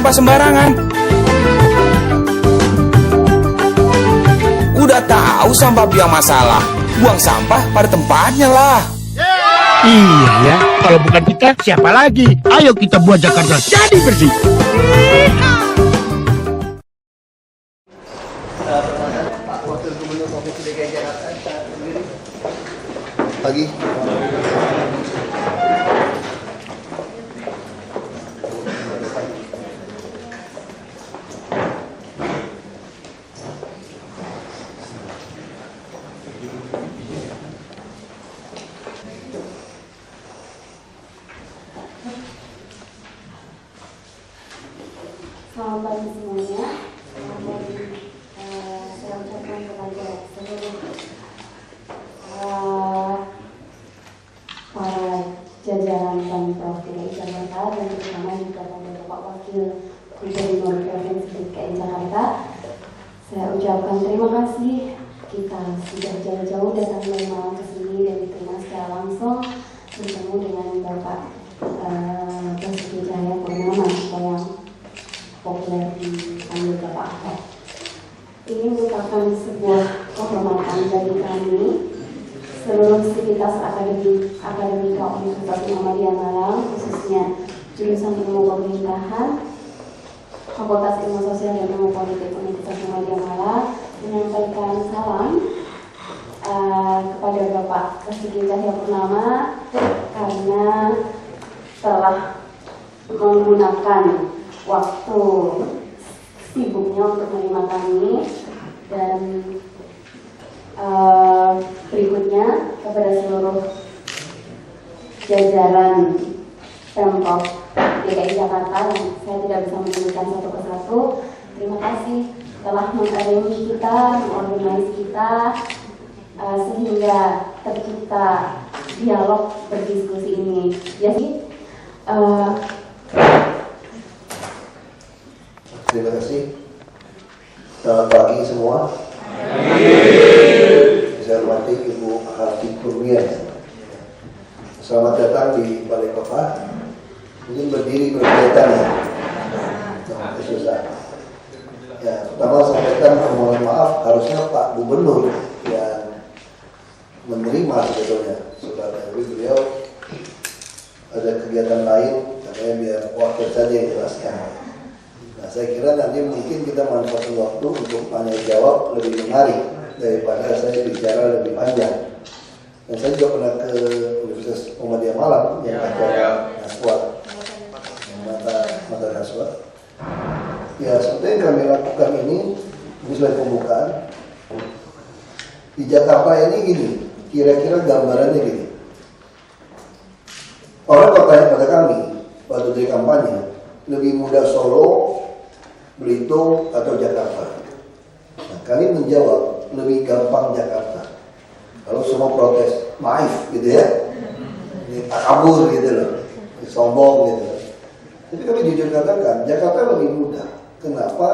sampah sembarangan. Udah tahu sampah biang masalah, buang sampah pada tempatnya lah. Iya ya, kalau bukan kita siapa lagi? Ayo kita buat Jakarta jadi bersih. Pagi. Selamat pagi semuanya. Saya ucapkan kepada seluruh para jajaran Pemprov DKI Jakarta dan terutama juga pada Bapak Wakil Gubernur Provinsi DKI Jakarta. Saya ucapkan terima kasih. Kita sudah jauh-jauh datang dari Malang ke sini dan diterima secara langsung bertemu dengan Bapak Basuki Cahayapurnama atau yang populer dipanggil Bapak Ahok. Ini merupakan sebuah kehormatan bagi kami seluruh sivitas akademika Universitas Muhammadiyah Malang, khususnya jurusan Ilmu Pemerintahan, Fakultas Ilmu Sosial dan Ilmu Politik Universitas Muhammadiyah Malang, menyampaikan salam kepada Bapak Basuki Cahayapurnama karena telah menggunakan waktu sibuknya untuk menerima kami, dan berikutnya kepada seluruh jajaran Pemprov DKI Jakarta yang saya tidak bisa menyebutkan satu persatu. Terima kasih telah mengarrange kita, mengorganize kita sehingga tercipta dialog berdiskusi ini. Jadi Terima kasih. Selamat pagi semua. Saya hormati Ibu Harti Kurnia. Selamat datang di Balai Kota. Mungkin berdiri berkegiatan ya. Susah. Ya, pertama sampaikan mohon maaf, harusnya Pak Gubernur yang menerima sebetulnya surat dari beliau ada kegiatan lain, katanya biar wakil saja yang jelaskan. Nah, saya kira nanti mungkin kita manfaatkan waktu untuk tanya jawab lebih menarik daripada saya bicara lebih panjang. Dan saya juga pernah ke Universitas Muhammadiyah Malang yang ada Naswa, mata Naswa. Ya, seperti yang kami lakukan ini sebagai pembukaan. Di Jakarta ini gini, kira-kira gambarannya gini. Orang bertanya pada kami waktu dari kampanye, lebih mudah Solo, Belitung atau Jakarta? Nah, kami menjawab lebih gampang Jakarta. Kalau semua protes, maaf gitu ya, ini takabur gitu loh, sombong gitu. Tapi kami jujur katakan Jakarta lebih mudah. Kenapa?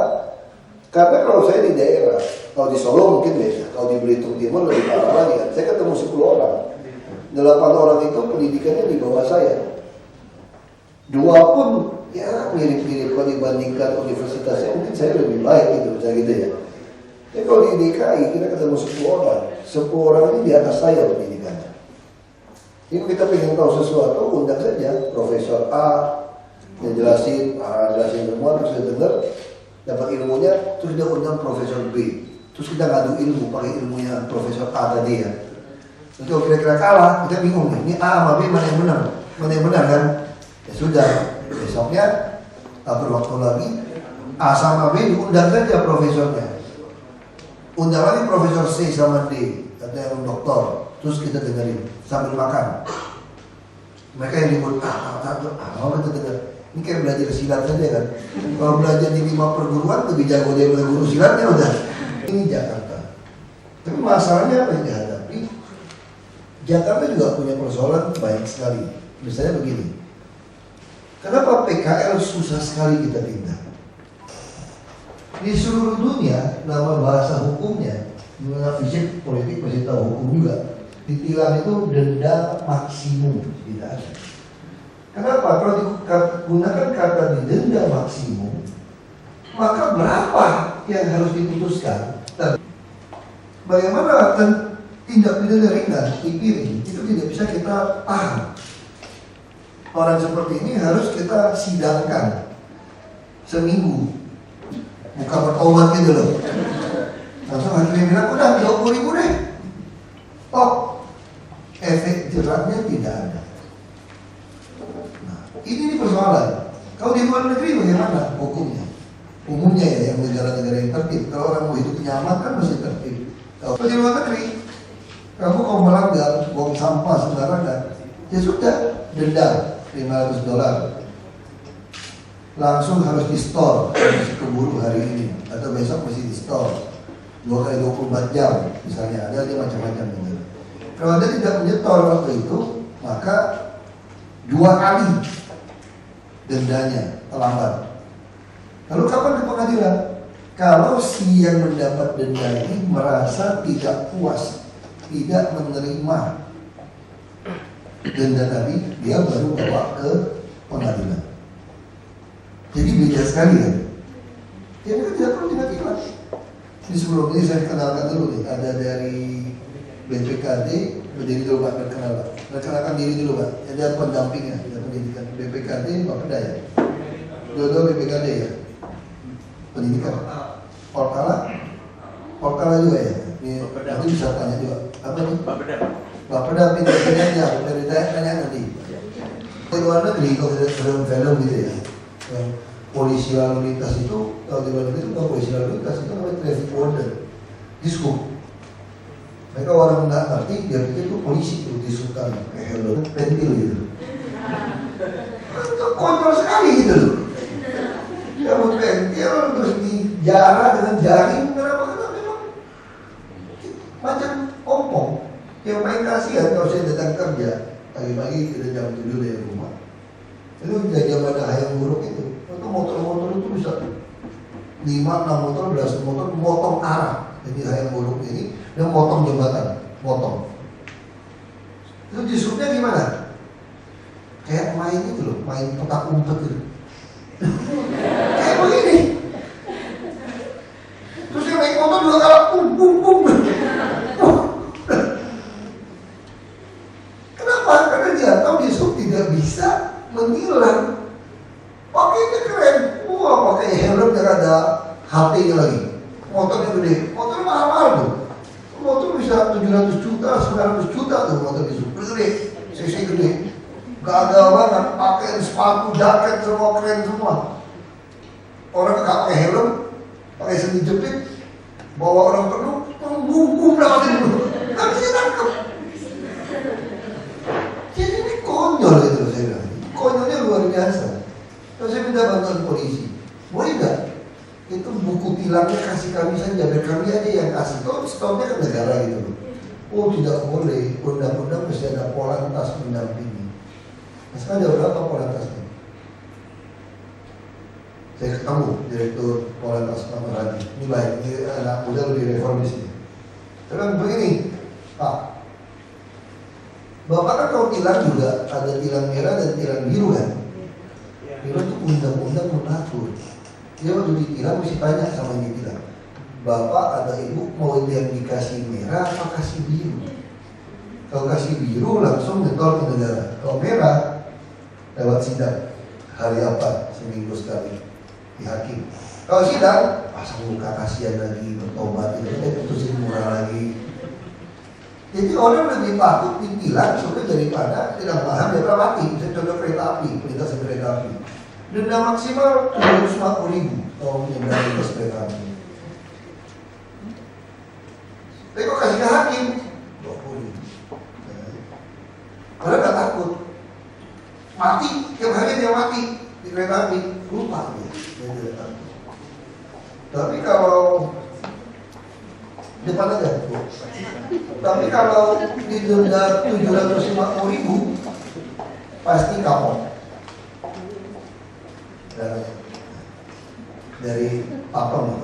Karena kalau saya di daerah, kalau di Solo mungkin beda, kalau di Belitung Timur lebih parah lagi kan. Saya ketemu 10 orang, 8 orang itu pendidikannya di bawah saya. 2 pun ya mirip-mirip kalau dibandingkan universitasnya, mungkin saya lebih baik gitu, misalnya gitu ya. Jadi kalau di DKI kita ketemu 10 orang, 10 orang ini di atas saya pendidikannya. Ini kita pengen tahu sesuatu, undang saja Profesor A, yang jelasin semua, terus saya dengar, dapat ilmunya, terus dia undang Profesor B, terus kita ngadu ilmu pakai ilmunya Profesor A tadi ya. Terus kalau kira-kira kalah, kita bingung nih, ini A sama B mana yang benar kan? Ya sudah, besoknya berwaktu lagi A sama B diundang saja profesornya, undang lagi Profesor C sama D, katanya yang doktor, terus kita dengerin sambil makan. Mereka yang ribut mau kita dengar. Ini kayak belajar silat saja kan. Kalau belajar di 5 perguruan lebih jago dia guru silatnya udah. Ini Jakarta. Tapi masalahnya apa yang dihadapi? Jakarta juga punya persoalan banyak sekali. Misalnya begini, kenapa PKL susah sekali kita tindak? Di seluruh dunia, nama bahasa hukumnya, mengenai fisik, politik, masih tahu hukum juga. Ditilang itu denda maksimum, tidak ada. Kenapa? Kalau digunakan kata didenda maksimum, maka berapa yang harus diputuskan? Dan bagaimana tindak pidana ringan, IPI, itu tidak bisa kita paham. Orang seperti ini harus kita sidangkan seminggu, bukan bertobat gitu loh. Langsung hakimnya bilang, udah 20.000 deh. Oh, efek jeratnya tidak ada. Nah, ini persoalan. Kalau di luar negeri bagaimana hukumnya? Umumnya ya, yang negara-negara yang tertib. Kalau orang mau hidup nyaman kan masih tertib. Kalau di luar negeri, kamu kalau melanggar, buang sampah sembarangan, ya sudah, denda $500. Langsung harus di store, harus keburu hari ini, atau besok mesti di store. 2 kali 24 jam, misalnya, ada macam-macam gitu. Kalau Anda tidak menyetor waktu itu, maka 2 kali dendanya terlambat. Lalu kapan ke pengadilan? Kalau si yang mendapat denda ini merasa tidak puas, tidak menerima denda tadi, dia baru bawa ke pengadilan. Jadi beda sekali ya. Ya kan tidak perlu tiba-tiba. Ini sebelum ini saya kenalkan dulu nih, ada dari BPKD, berdiri dulu Pak, perkenalkan diri dulu Pak. Ada pendampingnya, ada pendidikan BPKD, Pak Peda ya. Dua-dua BPKD ya. Pendidikan. Portala juga ya. Ini nanti bisa tanya juga. Apa nih? Pak Peda pindah-pindah aja, dari tanya nanti. Di luar negeri kalau tidak film-film gitu ya. Polisi lalu lintas itu, kalau di luar negeri itu bukan polisi lalu lintas, itu namanya traffic warden, dishub. Mereka orang nggak ngerti, dia pikir itu polisi itu dishubkan kayak hello, pentil gitu. Itu kontrol sekali gitu loh. Kamu pentil terus dijarah dengan jaring, kenapa? Karena memang macam ompong. Yang main kasihan kalau saya datang kerja, pagi-pagi kita jam 7 dari rumah. Itu zaman hayam buruk itu motor-motor itu bisa 5-6 motor, 11 motor motong arah. Jadi hayam buruk ini dan motong jembatan, motong. Itu disubnya gimana? Kayak main itu loh, main petak umpet gitu. Kayak begini. Terus yang naik motor juga kalah pum. Kenapa? Karena dia tahu disub tidak bisa menilang. Pakainya keren, wah pakai helm yang ada HP-nya lagi. Motornya gede, motornya mahal-mahal tuh. Motor bisa 700 juta, 900 juta tuh motor itu. Gede, cc gede. Gagal banget, pakai sepatu, jaket, semua keren semua. Orang nggak pakai helm, pakai sendi jepit, bawa orang penuh, bungkum dapatin dulu. Nggak bisa tangkap. Jadi ini konyol gitu saya bilang. Konyolnya luar biasa. Terus saya minta bantuan polisi, boleh nggak? Itu buku tilangnya kasih kami saja, biar kami aja yang kasih. Toh stopnya ke negara gitu loh. Oh tidak boleh, undang-undang mesti ada polantas mendampingi. Nah, sekarang ada berapa polantasnya? Saya ketemu direktur polantas Pak Maradi. Ini baik, ini anak muda lebih reformis ini. Terus begini, Pak. Bapak kan kalau tilang juga ada tilang merah dan tilang biru kan? Biru itu undang-undang mengatur. Dia waktu ditilang mesti tanya sama yang ditilang. Bapak atau ibu mau yang dikasih merah atau kasih biru? Kalau kasih biru langsung nyetor ke negara. Kalau merah lewat sidang. Hari apa? Seminggu sekali di hakim. Kalau sidang pasang muka kasihan lagi, bertobat, putusin murah lagi. Jadi orang lebih takut ditilang supaya daripada tidak paham dia mati. Saya contoh kereta api, perlintasan kereta api. Denda maksimal 750.000 kalau menyeberang lintas kereta api. Tapi kok kasih ke hakim 20.000. Orang nggak takut. Mati, tiap hari dia mati di kereta api. Lupa dia tidak takut. Tapi kalau depan aja. Tapi kalau didenda 750.000 pasti kapok. Dari Papa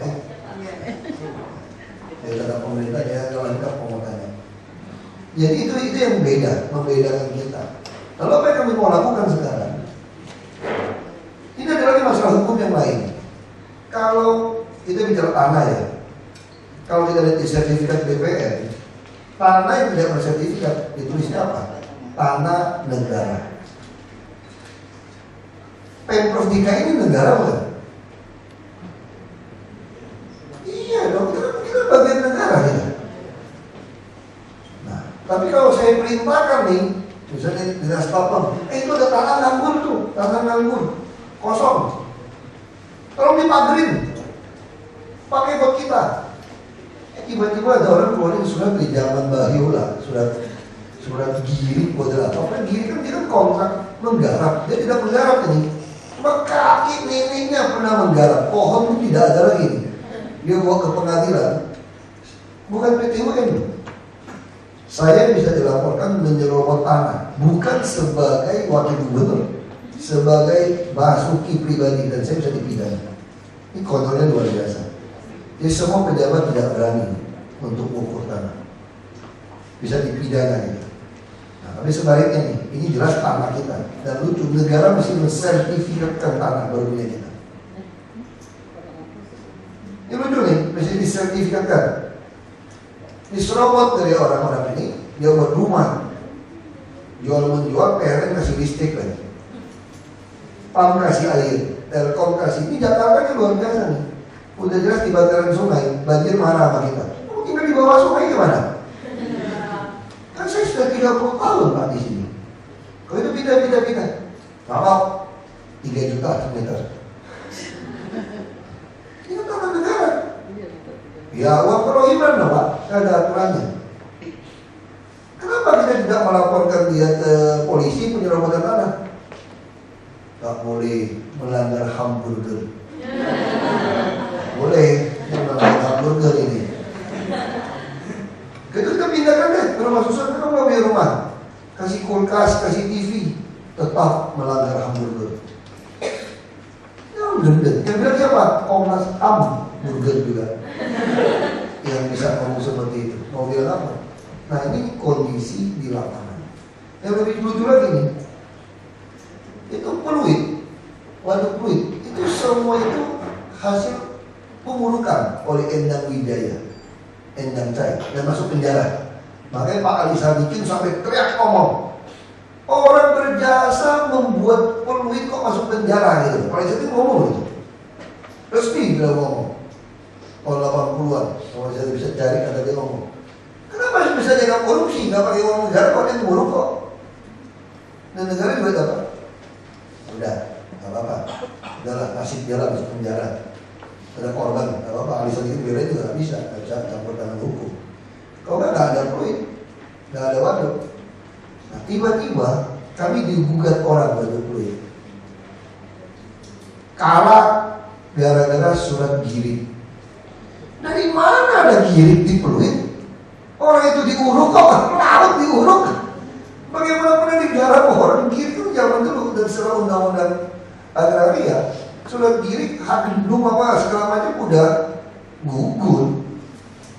dari kata pemerintah ya lengkap pemotongannya. Jadi itu yang membedakan kita. Lalu apa yang kami mau lakukan sekarang? kita bicara tanah ya. Kalau kita lihat di sertifikat BPN, tanah yang tidak bersertifikat ditulisnya apa? Tanah negara. Pemprov DKI ini negara bukan? Iya dong, kita bagian negara ya. Nah, tapi kalau saya perintahkan nih, misalnya dinas Papua, itu ada tanah nganggur tuh, tanah nganggur, kosong. Tolong dipagerin, pakai buat kita. Tiba-tiba ada orang keluarin surat di zaman Bahiola, surat giring buat apa? Kan giring kan dia kan kontrak menggarap, dia tidak menggarap ini. Cuma kaki neneknya pernah menggarap, pohon itu tidak ada lagi. Dia bawa ke pengadilan, bukan PT UN. Saya bisa dilaporkan menyerobot tanah, bukan sebagai wakil gubernur, sebagai basuki pribadi, dan saya bisa dipidana. Ini kontrolnya luar biasa. Jadi semua pejabat tidak berani untuk mengukur tanah, bisa dipidana gitu. Nah, tapi sebaliknya nih, ini jelas tanah kita. Dan lucu, negara mesti mensertifikatkan tanah baru punya kita. Ini lucu nih, mesti disertifikatkan. Diserobot dari orang-orang ini, dia buat rumah, jual-menjual, PLN kasih listrik lagi, PAM kasih air, Telkom kasih. Ini Jakarta ini luar biasa nih. Udah jelas di bantaran sungai, banjir marah sama kita. Tinggal di bawah sungai gimana? Kan saya sudah 30 tahun Pak di sini. Kalau itu pindah. Maaf, 3 juta meter. Ini tanah negara. Ya uang perohiman loh Pak, ada aturannya. Kenapa kita tidak melaporkan dia ke polisi penyerobotan tanah? Tak boleh melanggar hamburger. Boleh melanggar hamburger ini. Kita pindahkan deh ke rumah susun, kan nggak punya rumah. Kasih kulkas, kasih TV, tetap melanggar hamburger. Yang bilang siapa? Komnas HAM burger juga. Yang bisa ngomong seperti itu. Mau bilang apa? Nah ini kondisi di lapangan. Yang lebih lucu lagi nih, itu peluit, waduk peluit, itu semua itu hasil pengurukan oleh Endang Wijaya, Endang Cai, dan masuk penjara. Makanya Pak Ali Sadikin sampai teriak ngomong, orang berjasa membuat peluit kok masuk penjara gitu. Pak Ali Sadikin ngomong gitu, resmi dia ngomong. Kalau 80-an, kalau saya bisa cari kata dia ngomong, kenapa bisa jaga korupsi? Nggak pakai uang negara, kok dia nguruk kok. Dan negara juga dapat. Udah, nggak apa-apa. Udahlah, nasib dia lah masuk penjara. Ada korban, nggak apa-apa. Ali Sadikin bela juga nggak bisa campur tangan hukum. Kalau nggak ada peluit, nggak ada waduk. Nah tiba-tiba kami digugat orang waduk peluit. Kalah gara-gara surat giring. Dari mana ada giring di peluit? Orang itu diuruk kok, laut diuruk. Bagaimana pernah digarap orang giring itu zaman dulu, dan setelah undang-undang agraria, surat giring hak lindung apa segala macam udah gugur.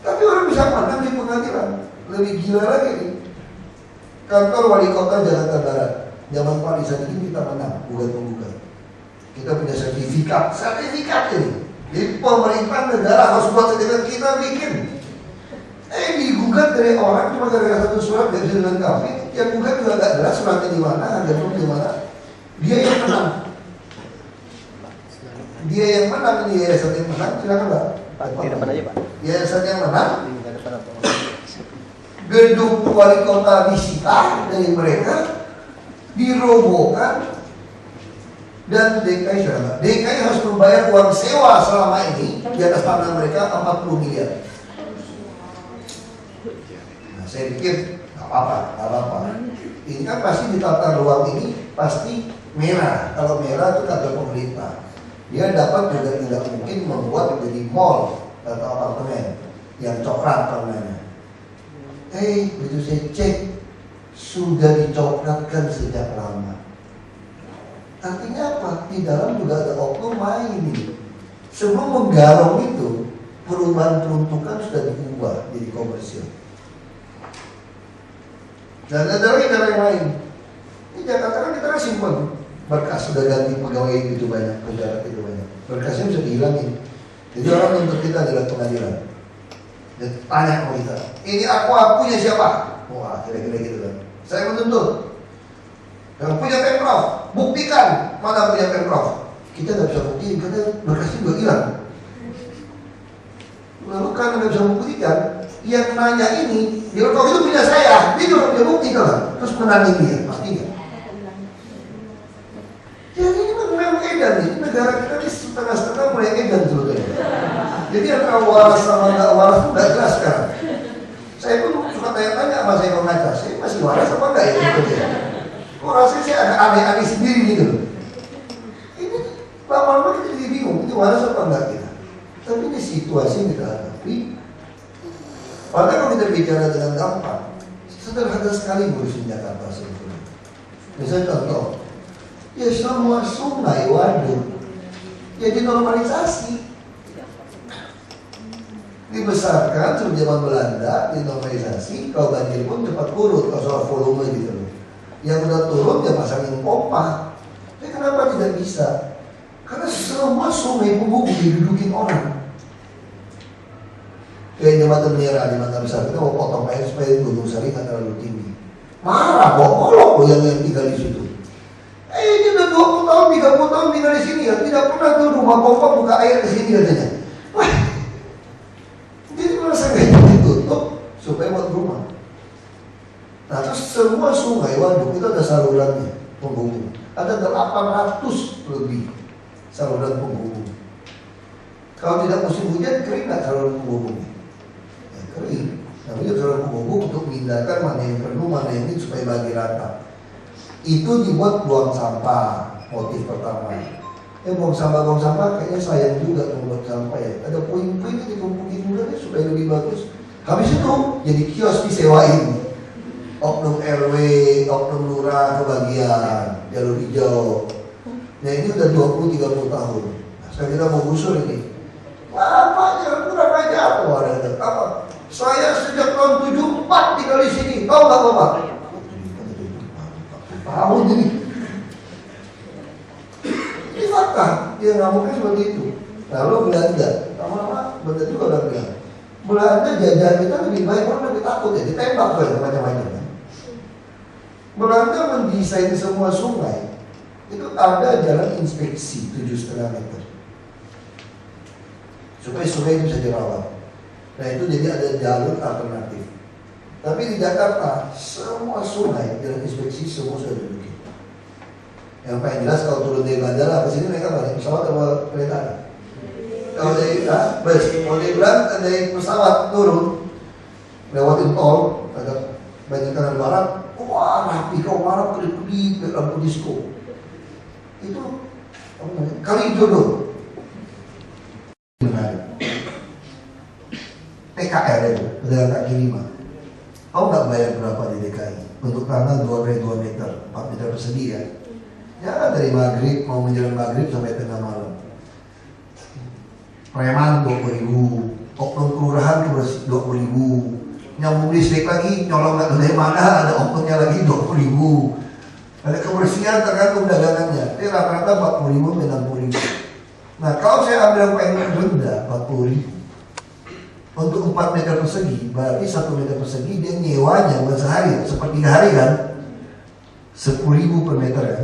Tapi orang bisa menang di pengadilan. Lebih gila lagi nih, kantor wali kota Jakarta Barat zaman Pak Ali Sadikin kita menang, gugat-menggugat. Kita punya sertifikat ini. Jadi pemerintah negara harus buat sertifikat, kita bikin. Digugat dari orang cuma gara-gara satu surat dari bisa dilengkapi. Yang gugat juga gak jelas suratnya di mana, harga di mana. Dia yang menang. Dia yang menang, ini yayasan yang menang. Silakan Pak. Di depan aja Pak. Yayasan yang menang. Gedung wali kota disita dari mereka, dirobohkan. Dan DKI sudah enggak. DKI harus membayar uang sewa selama ini di atas tanah mereka 40 miliar. Nah, saya pikir nggak apa-apa. Ini kan pasti di tata ruang ini pasti merah. Kalau merah itu kata pemerintah. Dia dapat juga tidak mungkin membuat menjadi mall atau apartemen yang coklat namanya. Begitu saya cek sudah dicoklatkan sejak lama. Artinya apa? Di dalam juga ada oknum main ini. Sebelum menggarong itu, perubahan peruntukan sudah diubah jadi komersial. Dan ada lagi cara yang lain. Ini Jakarta kan kita kan simpan berkas, sudah ganti pegawai itu banyak, penjara itu banyak. Berkasnya bisa dihilangin. Jadi orang menuntut kita dalam pengadilan. Dia tanya sama kita, ini akunya siapa? Wah, kira-kira gitu kan. Saya menuntut. Yang punya Pemprov, buktikan mana punya Pemprov. Kita nggak bisa buktiin karena berkasnya juga hilang. Lalu karena nggak bisa membuktikan, yang nanya ini, dia kalau itu punya saya, dia juga punya bukti kan? Terus menangin dia, pasti nggak? Jadi ini memang edan nih, negara kita ini setengah-setengah mulai edan sebetulnya. Jadi antara waras sama nggak waras itu nggak jelas sekarang. Saya pun suka tanya-tanya sama saya kalau ngaca, saya masih waras apa enggak ya? Kok rasanya saya agak aneh-aneh sendiri gitu loh. Ini lama-lama kita jadi bingung, ini waras apa enggak kita? Tapi ini situasi yang kita hadapi. Padahal kalau kita bicara dengan gampang, sederhana sekali ngurusin Jakarta sebetulnya. Misalnya contoh, ya semua sungai, waduk, ya dinormalisasi. Dibesarkan sejak zaman Belanda, dinormalisasi, kalau banjir pun cepat kurut, kalau soal volume gitu loh. Yang udah turun dia pasangin pompa. Tapi kenapa tidak bisa? Karena semua sungai penghubung didudukin orang. Kayak jembatan Merah, jembatan besar, kita mau potong air supaya Gunung Sari nggak terlalu tinggi. Marah, bolok yang tinggal di situ. Ini udah 20 tahun, 30 tahun tinggal di sini ya, tidak pernah tuh rumah pompa buka air di sini katanya. Wah, jadi merasa kayak ditutup supaya buat rumah. Nah terus semua sungai, waduk itu ada salurannya penghubung. Ada 800 lebih saluran penghubung. Kalau tidak musim hujan kering nggak saluran penghubungnya? Ya, kering. Namanya saluran penghubung untuk memindahkan mana yang penuh, mana yang ini supaya bagi rata. Itu dibuat buang sampah, motif pertama. Buang sampah kayaknya sayang juga membuat sampah ya. Ada poin-poin yang dikumpukin juga supaya lebih bagus. Habis itu jadi kios disewain. Oknum RW, oknum lurah kebagian, jalur hijau. Nah ini udah 20-30 tahun. Nah, sekarang kita mau gusur ini. Apa jalur kurang aja apa? Saya sejak tahun 74 tinggal di sini. Tahu nggak Bapak? Tahun ini. Ini fakta. Dia ngamuknya seperti itu. Lalu Belanda, lama-lama Belanda juga udah bilang, Belanda jajah kita lebih baik, orang lebih takut ya, ditembak tuh macam-macam. Belanda mendesain semua sungai itu ada jalan inspeksi 7,5 meter supaya sungai itu bisa dirawat. Nah itu jadi ada jalur alternatif. Tapi di Jakarta semua sungai jalan inspeksi semua sudah dibikin. Yang paling jelas kalau turun dari bandara ke sini mereka balik pesawat atau kereta. Kalau dari bus, kalau dari dari pesawat turun lewatin tol, ada banyak kanan barat. Wah, rapi kau marah kedip-kedip lampu disco. Itu apa namanya? Kali jodoh. Menarik. PKR itu, pedagang kaki lima. Kau nggak bayar berapa di DKI untuk tanah 2x2 meter, 4 meter persegi ya? Ya dari maghrib mau menjelang maghrib sampai tengah malam. Preman 20.000, oknum kelurahan 20.000. Nyambung listrik lagi, nyolong nggak dari mana, ada oknumnya lagi 20.000. Ada kebersihan tergantung dagangannya. Tapi rata-rata 40.000 dan 60.000. Nah kalau saya ambil yang paling rendah 40.000 untuk 4 meter persegi, berarti 1 meter persegi dia nyewanya buat sehari, seperti 3 hari kan, 10.000 per meter ya.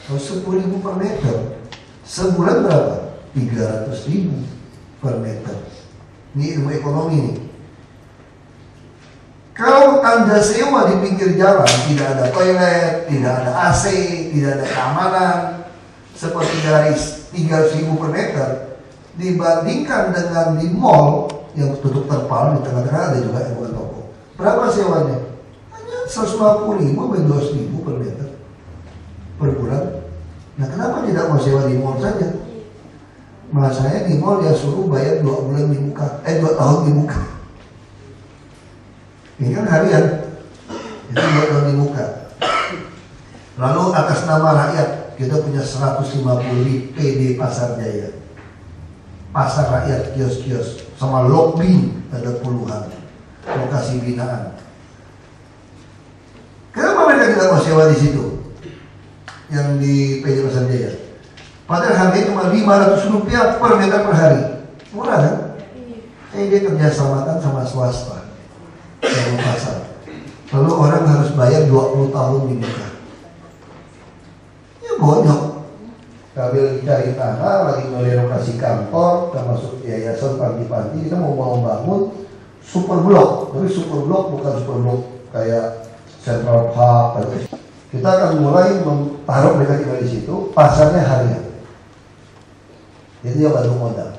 Kalau 10.000 per meter, sebulan berapa? 300.000 per meter. Ini ilmu ekonomi nih. Kalau Anda sewa di pinggir jalan, tidak ada toilet, tidak ada AC, tidak ada keamanan, seperti garis 300.000 per meter, dibandingkan dengan di mall yang tutup terpal di tengah-tengah ada juga yang buat toko. Berapa sewanya? Hanya 150.000 sampai 200.000 per meter per bulan. Nah kenapa tidak mau sewa di mall saja? Malah saya di mall dia suruh bayar 2 bulan dibuka, 2 tahun dibuka. Ini kan harian, itu 2 tahun dibuka. Lalu atas nama rakyat kita punya 150 PD Pasar Jaya, pasar rakyat, kios-kios, sama lobby ada puluhan lokasi binaan. Kenapa mereka tidak mau sewa di situ? Yang di PD Pasar Jaya. Padahal harganya cuma 500 rupiah per meter per hari. Murah kan? Dia kerjasamakan sama swasta yang pasar. Lalu orang harus bayar 20 tahun di nikah. Ya bonyok. Kami lagi cari tanah, lagi merenovasi kantor, termasuk yayasan panti-panti. Kita mau bangun super blok, tapi super blok bukan super blok kayak Central Park. Kita akan mulai taruh mereka tinggal di situ, pasarnya harian. Jadi dia bantu modal.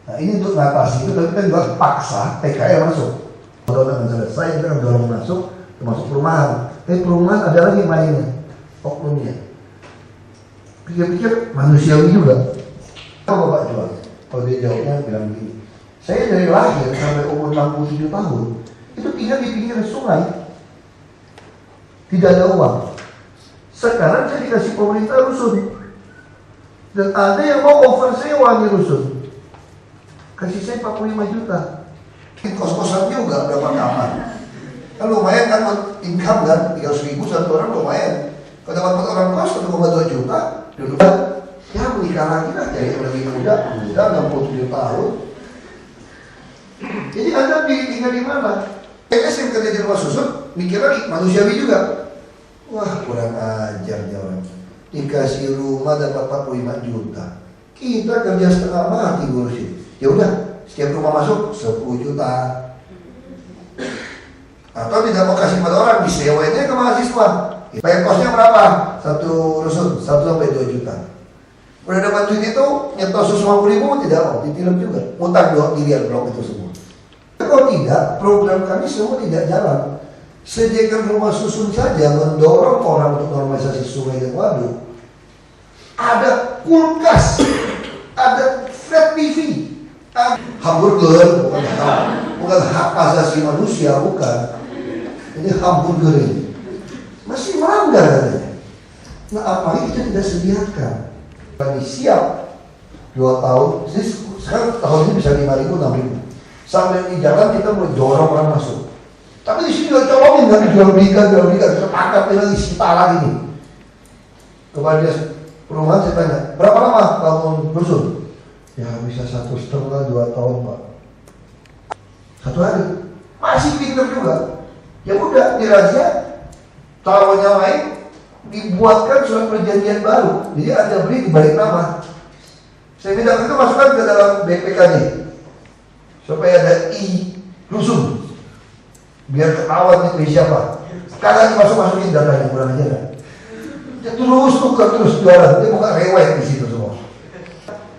Nah ini untuk ngatasi itu, tapi kita juga paksa PKL masuk. Kalau akan selesai, kita akan dorong masuk, termasuk perumahan. Tapi perumahan ada lagi mainnya, oknumnya. Pikir-pikir manusiawi juga. Apa Bapak jual? Kalau dia jawabnya bilang begini, saya dari lahir sampai umur 67 tahun itu tinggal di pinggir sungai, tidak ada uang. Sekarang saya dikasih pemerintah rusun, dan ada yang mau over sewa di rusun, kasih saya 45 juta. Kos-kosan juga berapa kamar? Kan lumayan kan, income kan 300.000 satu orang lumayan. Kalau dapat orang kos 1,2 juta, dulu ya menikah lagi lah, jadi yang lebih muda 67 tahun. Jadi Anda tinggal di mana? PNS yang kerja di rumah susun, mikir lagi manusiawi juga. Wah kurang ajar dia orang. Dikasih rumah dapat 45 juta. Kita kerja setengah mati ngurusin. Ya udah, setiap rumah masuk 10 juta. Atau tidak mau kasih pada orang, disewainnya ke mahasiswa. Bayar kosnya berapa? Satu rusun 1 sampai 2 juta. Udah dapat duit itu, nyetor 150.000 tidak mau, ditilep juga. Utang 2 miliar blok itu semua. Kalau tidak, program kami semua tidak jalan. Sediakan rumah susun saja mendorong orang untuk normalisasi sungai dan waduk. Ada kulkas, ada flat TV, ada hamburger, bukan hak asasi manusia, bukan. Ini hamburger ini masih melanggar katanya. Nah apalagi kita tidak sediakan. Kami siap 2 tahun, sekarang tahun ini bisa 5.000, 6.000. Sampai di jalan kita mulai dorong orang masuk. Tapi di sini nggak colongin, nggak jual belikan, sepakat lagi sita lagi nih. Kepada dia perumahan saya tanya, berapa lama bangun rusun? Ya bisa 1,5 2 tahun Pak. 1 hari. Masih pinter juga. Ya udah dirazia, taruhnya lain, dibuatkan surat perjanjian baru. Jadi ada beli di balik nama. Saya minta itu masukkan ke dalam BPKJ supaya ada rusun, biar ketahuan itu siapa. Kalian masukin datanya, kurang aja kan. Dia terus tukar terus jualan, dia buka rewet di situ semua.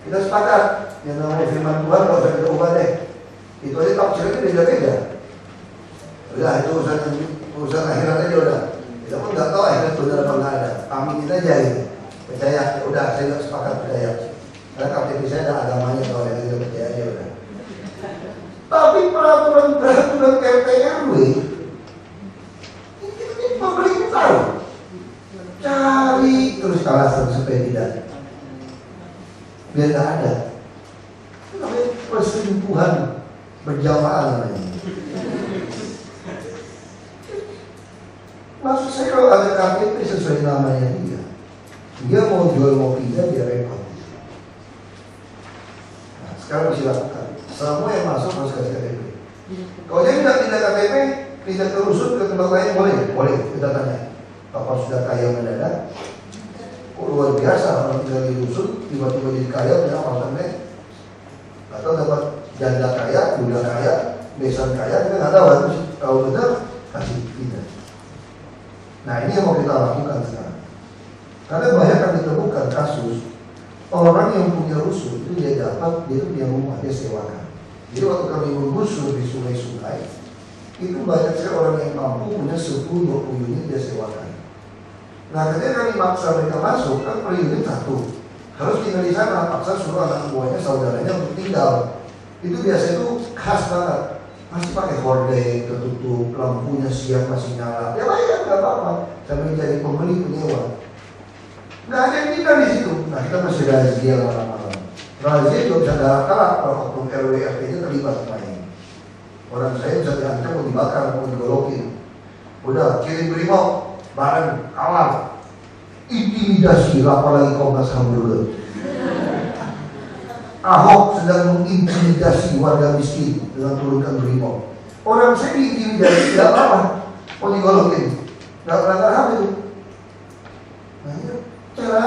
Kita sepakat, yang namanya firman Tuhan kalau kita ubah deh. Itu aja tafsirnya beda-beda. Udah itu urusan akhirat aja udah. Kita pun nggak tahu akhirat benar apa nggak ada. Aminin aja ini. Percaya, ya udah saya nggak sepakat percaya. Karena KTP saya ada agamanya, kalau yang itu percaya aja udah. Tapi peraturan RT RW ini pemerintah tahu. Cari terus alasan supaya tidak, biar nggak ada. Itu namanya perselingkuhan berjamaah namanya. Maksud saya kalau ada KTP sesuai namanya dia mau jual mobilnya dia repot. Nah, sekarang silakan. Semua yang masuk harus kasih KTP. Kalau dia tidak pindah KTP, pindah ke rusun ke tempat lain boleh? Boleh, kita tanya. Apa sudah kaya mendadak? Kok luar biasa orang tinggal di rusun tiba-tiba jadi kaya punya apartemen? Atau dapat janda kaya, duda kaya, besan kaya, kita nggak tahu kan? Kalau benar kasih pindah. Nah ini yang mau kita lakukan sekarang. Karena banyak yang ditemukan kasus orang yang punya rusun itu dia dapat, dia punya rumah, dia sewakan. Jadi waktu kami menggusur di sungai-sungai, itu banyak sekali orang yang mampu punya 10-20 unit dia sewakan. Nah ketika kami maksa mereka masuk, kan per unit 1 harus tinggal di sana, paksa suruh anak buahnya, saudaranya untuk tinggal. Itu biasa itu khas banget. Masih pakai horden, tertutup, lampunya siang masih nyala. Ya bayar, nggak apa-apa. Sambil jadi pembeli penyewa. Nggak ada yang tinggal di situ. Nah kita masih razia malam-malam. Razia juga bisa galak-galak kalau oknum RW RT-nya terlibat sama ini. Orang saya bisa diancam mau dibakar, mau digolokin. Udah kirim brimob, bareng awal. intimidasi, apalagi Komnas HAM dulu. Ahok sedang mengintimidasi warga miskin dengan turunkan brimob. Orang saya diintimidasi, tidak apa-apa. Mau digolokin, nggak pelanggar HAM itu. Nah, ini cara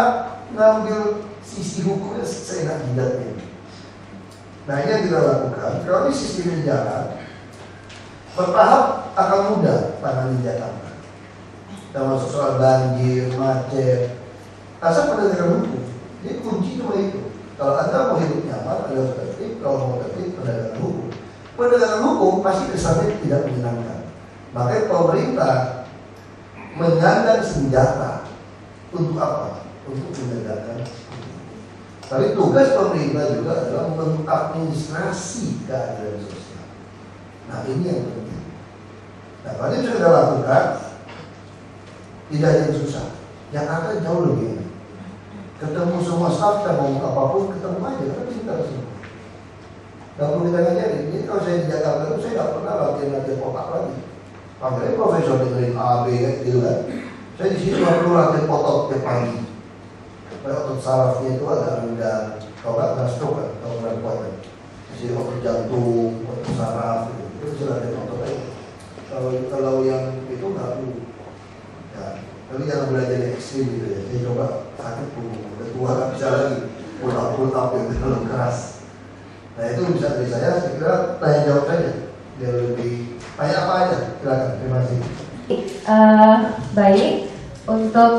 ngambil sisi hukumnya seenak jidatnya. Nah, ini yang kita lakukan. Kalau ini sistemnya jalan, bertahap akan mudah tangani Jakarta. Termasuk soal banjir, macet, asal penegakan hukum. Jadi kunci cuma itu. Kalau Anda mau hidup nyaman, Anda harus tertib. Kalau mau tertib, penegakan hukum. Penegakan hukum pasti kesannya tidak menyenangkan. Makanya pemerintah menyandang senjata untuk apa? Untuk menegakkan hukum. Tapi tugas pemerintah juga adalah mengadministrasi keadilan sosial. Nah, ini yang penting. Nah, kalau ini sudah lakukan, tidak ada yang susah. Jakarta jauh lebih enak. Ketemu semua staff, kita ngomong apapun, ketemu aja, karena pintar semua. Gak perlu kita ngajarin. Jadi kalau saya di Jakarta itu, saya gak pernah latihan otak lagi. Makanya profesor dengerin A, B, gitu kan. Saya di sini gak perlu latihan otot tiap pagi. Kayak otot sarafnya itu agak rendah. Kalau nggak stroke kan, kalau nggak kuat kan. Jadi otot jantung, otot saraf, gitu. Itu bisa latihan otot aja. Kalau yang itu nggak perlu. Ya, tapi jangan belajar yang ekstrim gitu ya. Saya coba sakit punggung, udah tua nggak bisa lagi. Pull up yang terlalu keras. Nah itu bisa dari saya kira tanya jawab saja. Biar lebih tanya apa aja. Silakan, terima kasih. Baik, untuk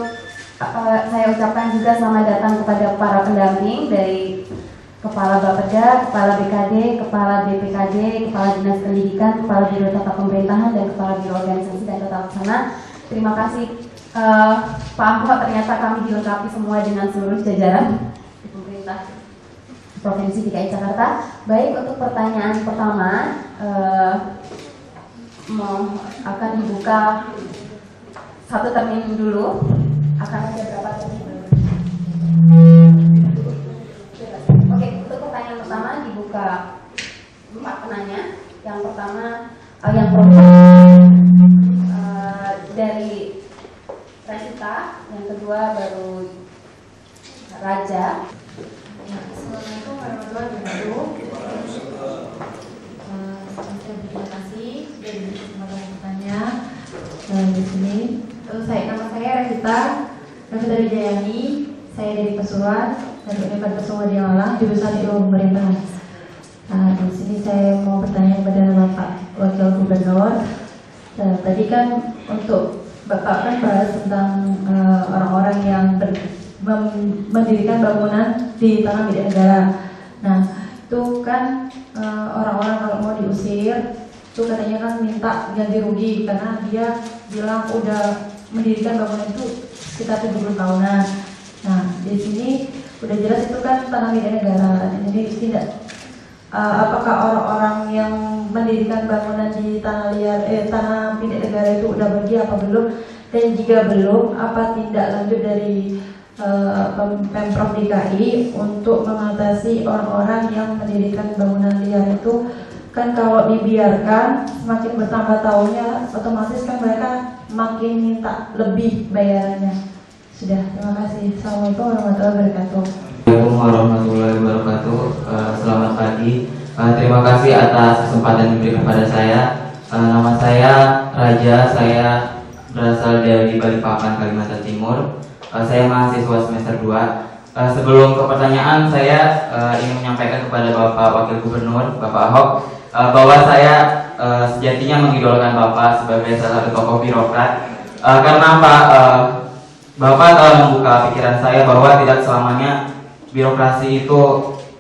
saya ucapkan juga selamat datang kepada para pendamping dari Kepala Bapeda, Kepala BKD, Kepala BPKD, Kepala Dinas Pendidikan, Kepala Biro Tata Pemerintahan, dan Kepala Biro Organisasi dan Tata Laksana. Terima kasih Pak Ahmad, ternyata kami dilengkapi semua dengan seluruh jajaran di pemerintah Provinsi DKI Jakarta. Baik, untuk pertanyaan pertama akan dibuka satu termin dulu. Akan ada berapa termin? Oke, untuk pertanyaan pertama dibuka 4 penanya. Yang pertama, yang dari Resita, yang kedua baru Raja. Assalamualaikum warahmatullahi wabarakatuh. Terima kasih sudah diberi kesempatan bertanya di sini. Nama saya Resita Wijayani. Saya dari Pasuruan dan Universitas Pesona Malang, jurusan Ilmu Pemerintahan. Di sini saya mau bertanya kepada Bapak Wakil Gubernur. Tadi kan untuk Bapak kan bahas tentang orang-orang yang mendirikan bangunan di tanah milik negara. Nah, itu kan orang-orang kalau mau diusir, itu katanya kan minta ganti rugi karena dia bilang udah mendirikan bangunan itu sekitar 70 tahunan. Nah, di sini udah jelas itu kan tanah milik negara. Jadi tidak apakah orang-orang yang mendirikan bangunan di tanah milik negara itu udah pergi apa belum? Dan jika belum, apa tindak lanjut dari Pemprov DKI untuk mengatasi orang-orang yang mendirikan bangunan liar itu? Kan kalau dibiarkan semakin bertambah tahunnya, otomatis kan mereka makin minta lebih bayarannya. Sudah, terima kasih. Assalamualaikum warahmatullahi wabarakatuh. Assalamualaikum warahmatullahi wabarakatuh. Selamat pagi. Terima kasih atas kesempatan yang diberikan kepada saya. Nama saya Raja. Saya berasal dari Balikpapan, Kalimantan Timur. Saya mahasiswa semester 2. Sebelum ke pertanyaan, saya ingin menyampaikan kepada Bapak Wakil Gubernur, Bapak Ahok, bahwa saya sejatinya mengidolakan Bapak sebagai salah satu tokoh birokrat. Karena Bapak telah membuka pikiran saya bahwa tidak selamanya birokrasi itu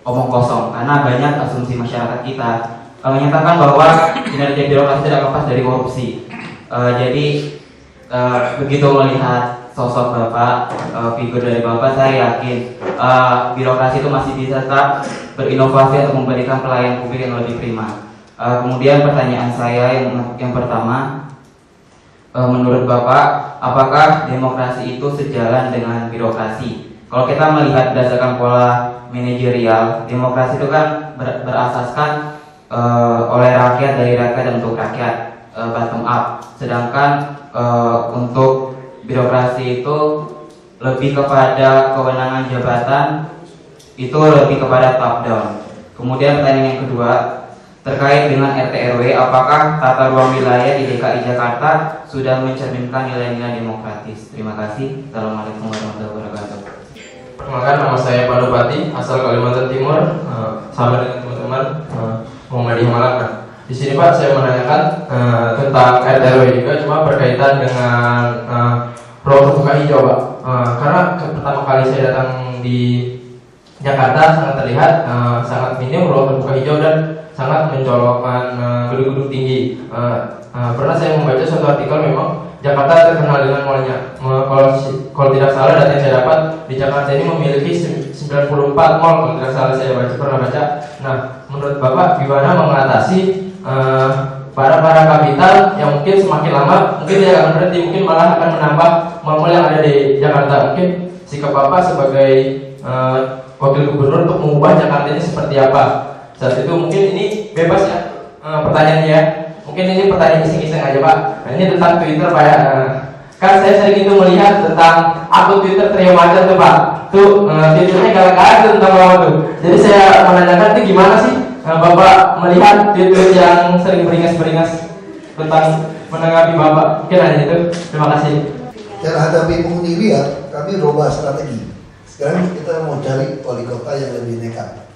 omong kosong, karena banyak asumsi masyarakat kita menyatakan bahwa kinerja birokrasi tidak lepas dari korupsi. Jadi begitu melihat sosok Bapak, figur dari Bapak, saya yakin birokrasi itu masih bisa tetap berinovasi untuk memberikan pelayanan publik yang lebih prima. Kemudian pertanyaan saya yang pertama, menurut Bapak, apakah demokrasi itu sejalan dengan birokrasi? Kalau kita melihat berdasarkan pola manajerial, demokrasi itu kan berasaskan oleh rakyat, dari rakyat dan untuk rakyat, bottom up. Sedangkan untuk birokrasi itu lebih kepada kewenangan jabatan, itu lebih kepada top down. Kemudian pertanyaan yang kedua terkait dengan RT RW, apakah tata ruang wilayah di DKI Jakarta sudah mencerminkan nilai-nilai demokratis? Terima kasih. Assalamualaikum warahmatullahi wabarakatuh. Perkenalkan, nama saya Pak Bupati, asal Kalimantan Timur, sama dengan teman-teman Muhammadiyah Malaka. Di sini Pak, saya menanyakan tentang RT RW juga, cuma berkaitan dengan ruang terbuka hijau Pak. Karena pertama kali saya datang di Jakarta sangat terlihat sangat minim ruang terbuka hijau dan sangat mencolokkan gedung-gedung tinggi. Pernah saya membaca suatu artikel, memang Jakarta terkenal dengan malnya. Kalau tidak salah data yang saya dapat, di Jakarta ini memiliki 94 mall, kalau tidak salah saya pernah baca. Nah, menurut Bapak gimana mengatasi para kapital yang mungkin semakin lama mungkin tidak akan berhenti, mungkin malah akan menambah mall-mall yang ada di Jakarta? Mungkin sikap Bapak sebagai wakil gubernur untuk mengubah Jakarta ini seperti apa saat itu? Mungkin ini bebas ya pertanyaannya, mungkin ini pertanyaan iseng-iseng aja Pak. Nah, ini tentang Twitter Pak ya. Kan saya sering itu melihat tentang akun Twitter Trio Macan tuh Pak, tuh Twitternya galak-galak tentang Bapak tuh. Jadi saya menanyakan itu gimana sih Bapak melihat Twitter yang sering beringas-beringas tentang menanggapi Bapak? Mungkin hanya itu. Terima kasih. Cara hadapi pungut liar, kami rubah strategi. Sekarang kita mau cari wali kota yang lebih nekat.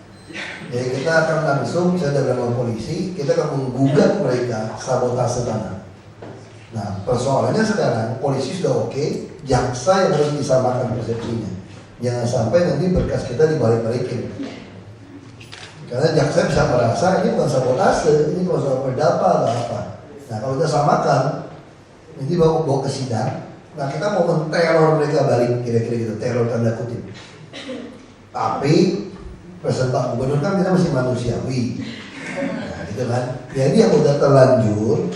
Jadi kita akan langsung, saya dengan polisi, kita akan menggugat mereka sabotase tanah. Nah, persoalannya sekarang polisi sudah oke, jaksa yang harus disamakan persepsinya. Jangan sampai nanti berkas kita dibalik-balikin. Karena jaksa bisa merasa ini bukan sabotase, ini masalah pendapat atau apa. Nah, kalau kita samakan, nanti bawa ke sidang. Nah, kita mau menteror mereka balik, kira-kira gitu, teror tanda kutip. Tapi pesan Pak Gubernur kan kita masih manusiawi. Nah, gitu kan. Jadi yang udah terlanjur,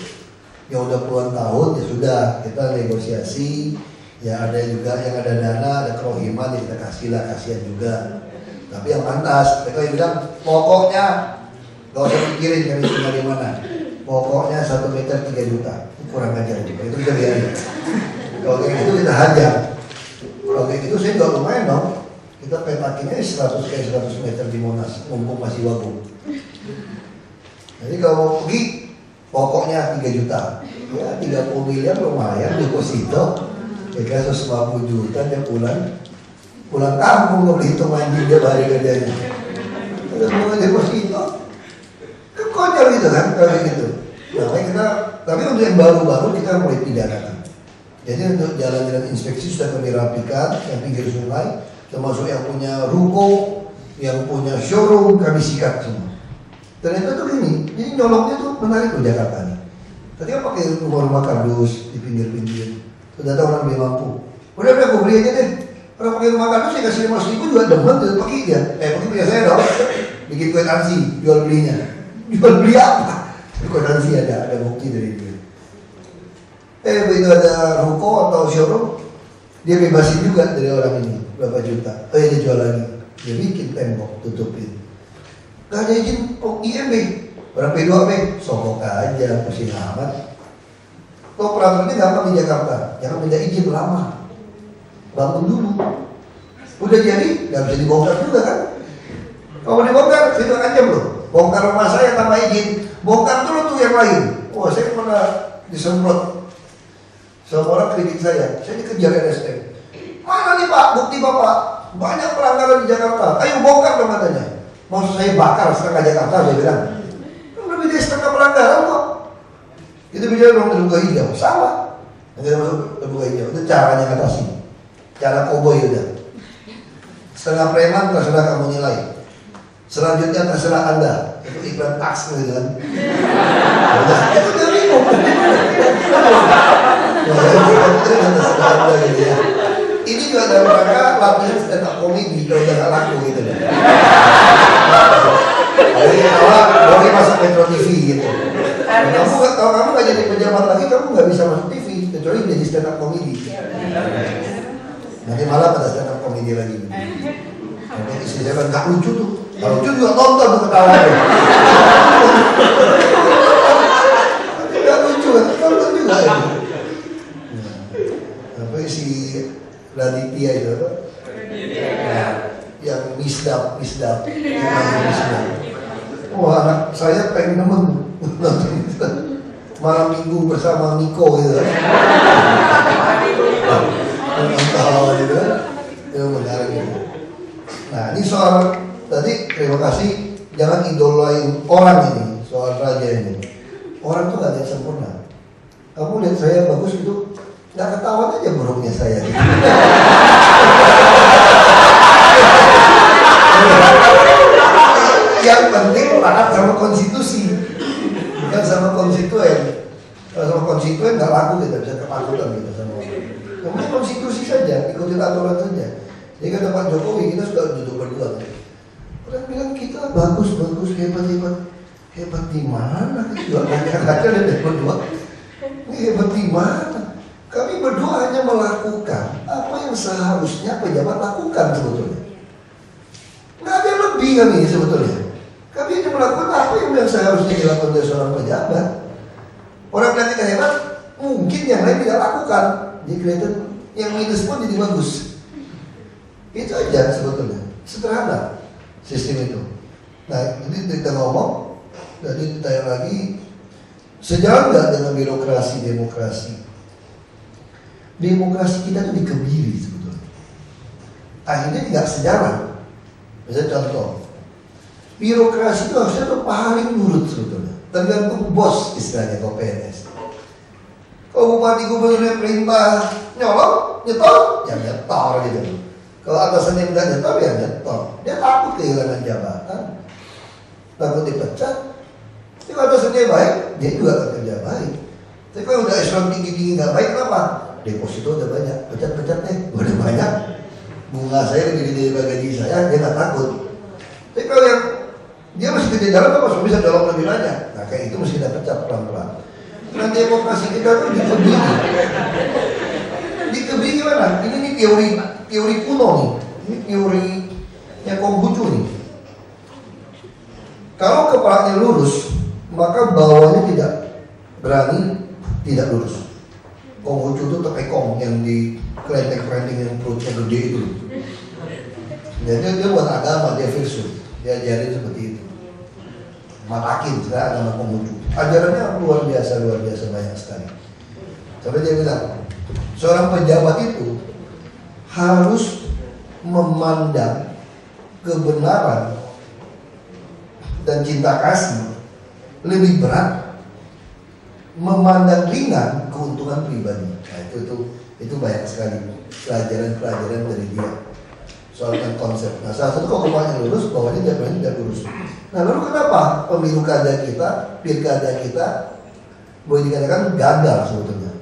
yang udah puluhan tahun, ya sudah kita negosiasi. Ya ada juga yang ada dana, ada kerohiman, ya kita kasih lah, kasihan juga. Tapi yang pantas, mereka yang bilang pokoknya gak usah mikirin kan itu dari mana. Pokoknya 1 meter 3 juta, kurang ajar juga. Itu kita biarin. Kalau kayak gitu kita hajar. Kalau kayak gitu saya juga lumayan dong. Kita petakinnya 100 meter di Monas, mumpung masih wagung. Jadi kalau pergi, pokoknya 3 juta. Ya 30 miliar lumayan deposito. Ya 150 juta dia pulang kampung nggak beli hitung anjing dia hari kerjanya. Ada bunga deposito. Konyol gitu kan kalau gitu. Nah kita, tapi untuk yang baru-baru kita mulai pidanakan. Jadi untuk jalan-jalan inspeksi sudah kami rapikan, yang pinggir sungai, termasuk yang punya ruko, yang punya showroom kami sikat semua. Ternyata tuh gini, jadi nyoloknya tuh menarik tuh Jakarta nih. Tadi kan pakai rumah-rumah kardus di pinggir-pinggir. Sudah tahu orang beli mampu. Udah aku beli aja deh. Orang pakai rumah kardus saya kasih 5.000 juga demen tuh pakai dia. Pakai punya saya dong. Bikin kue tansi, jual belinya. Jual beli apa? Kue tansi ada bukti dari dia. Begitu ada ruko atau showroom, dia bebasin juga dari orang ini berapa juta. Dia jual lagi, dia bikin tembok tutupin. Gak ada izin IMB, orang P2B, sokok aja, pusing amat. Kok peraturannya gampang di Jakarta, jangan minta izin lama, bangun dulu. Udah jadi, gak bisa dibongkar juga kan? Kalau dibongkar, saya bilang aja belum. Bongkar rumah saya tanpa izin, bongkar dulu tuh yang lain. Wah, saya pernah disemprot. Semua orang kritik saya dikejar RSM. Mana nih Pak, bukti Bapak? Banyak pelanggaran di Jakarta. Ayo bongkar dong katanya. Maksud saya bakar setengah Jakarta, saya bilang. Lebih dari setengah pelanggaran kok. Itu bicara dong terbuka hijau, salah. Nanti masuk terbuka hijau, itu caranya ngatasi. Cara koboi udah. Setengah preman terserah kamu nilai. Selanjutnya terserah Anda. Itu iklan taks gitu kan. Itu udah bingung. Ini juga dalam rangka latihan stand up comedy kalau udah gak laku gitu. Jadi awal boleh masuk Metro TV gitu. Kalau kamu gak jadi pejabat lagi, kamu gak bisa masuk TV kecuali jadi stand up comedy. Nanti malah pada stand up comedy lagi. Nanti istri saya kan gak lucu tuh. Gak lucu juga tonton tuh ketawa tuh. Gak lucu kan, tonton juga ya. Si Raditya itu Wah, anak saya pengen nonton malam minggu bersama Miko gitu kan. Tahu gitu kan. Itu menarik gitu. Nah, ini soal tadi terima kasih, jangan idolain orang ini, soal raja ini. Orang tuh gak ada yang sempurna. Kamu lihat saya bagus gitu, gak ketahuan aja buruknya saya gitu. Yang penting taat sama konstitusi, bukan sama konstituen. Kalau sama konstituen nggak laku kita bisa ketakutan kita sama orang. Kemudian konstitusi saja, ikutin aturan saja. Jadi kata Pak Jokowi, kita sudah duduk berdua. Orang bilang kita bagus, hebat di mana? Kita juga kaca-kaca dan berdua. Ini hebat di mana? Kami berdua hanya melakukan apa yang seharusnya pejabat lakukan sebetulnya. Nggak ada yang lebih kami sebetulnya. Kami hanya melakukan apa yang seharusnya dilakukan oleh seorang pejabat. Orang bilang kita hebat, mungkin yang lain tidak lakukan. Jadi kelihatan yang minus pun jadi bagus. Itu aja sebetulnya. Sederhana sistem itu. Nah, jadi kita ngomong, jadi ditanya lagi, sejalan nggak dengan birokrasi demokrasi? Demokrasi kita itu dikebiri sebetulnya. Akhirnya tidak sejalan. Misalnya contoh, birokrasi itu harusnya tuh paling nurut sebetulnya. Tergantung bos istilahnya kalau PNS. Kalau bupati gubernurnya perintah nyolong, nyetor, ya nyetor gitu. Kalau atasannya nggak nyetor, ya nyetor. Dia takut kehilangan jabatan, takut dipecat. Tapi kalau atasannya baik, dia juga akan kerja baik. Tapi kalau udah eselon tinggi-tinggi nggak baik, kenapa? Deposito udah banyak, pecat-pecat deh, udah banyak. Bunga saya lebih gede dari gaji saya, dia nggak takut. Tapi kalau yang dia masih gede dalam, apa bisa dalam lebih banyak? Nah kayak itu mesti kita pecat pelan-pelan. Nah demokrasi kita tuh dikebiri. Dikebiri gimana? Ini teori kuno nih. Ini teorinya Konghucu nih. Kalau kepalanya lurus, maka bawahnya tidak berani tidak lurus. Konghucu itu tekong yang di kelenteng-kelenteng yang perutnya gede itu. Jadi dia buat agama, dia filsuf, dia ajarin seperti itu. Matakin, saya agama Konghucu. Ajarannya luar biasa banyak sekali. Sampai dia bilang, seorang pejabat itu harus memandang kebenaran dan cinta kasih lebih berat, memandang ringan keuntungan pribadi. Nah, itu banyak sekali pelajaran dari dia soal konsep. Nah, salah satu kalau kepalanya lurus, bawahnya tidak lurus. Nah, lalu kenapa pemilu kada kita, pilkada kita boleh dikatakan gagal sebetulnya?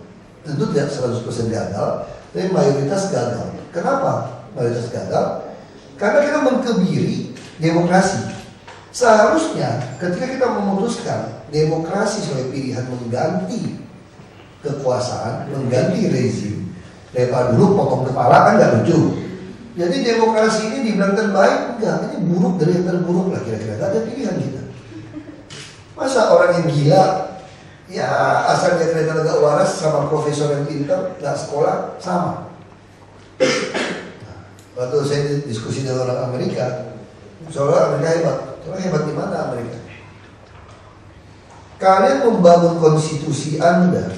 Tentu tidak 100% gagal, tapi mayoritas gagal. Kenapa mayoritas gagal? Karena kita mengkebiri demokrasi. Seharusnya ketika kita memutuskan demokrasi sebagai pilihan mengganti kekuasaan, mengganti rezim, daripada dulu potong kepala kan nggak lucu. Jadi demokrasi ini dibilang terbaik, enggak, ini buruk dari yang terburuk lah kira-kira. Gak ada pilihan kita. Masa orang yang gila, ya asal dia kelihatan agak waras sama profesor yang pintar, gak sekolah, sama. Waktu saya diskusi dengan orang Amerika, seolah Amerika hebat. Orang hebat di mana Amerika? Kalian membangun konstitusi Anda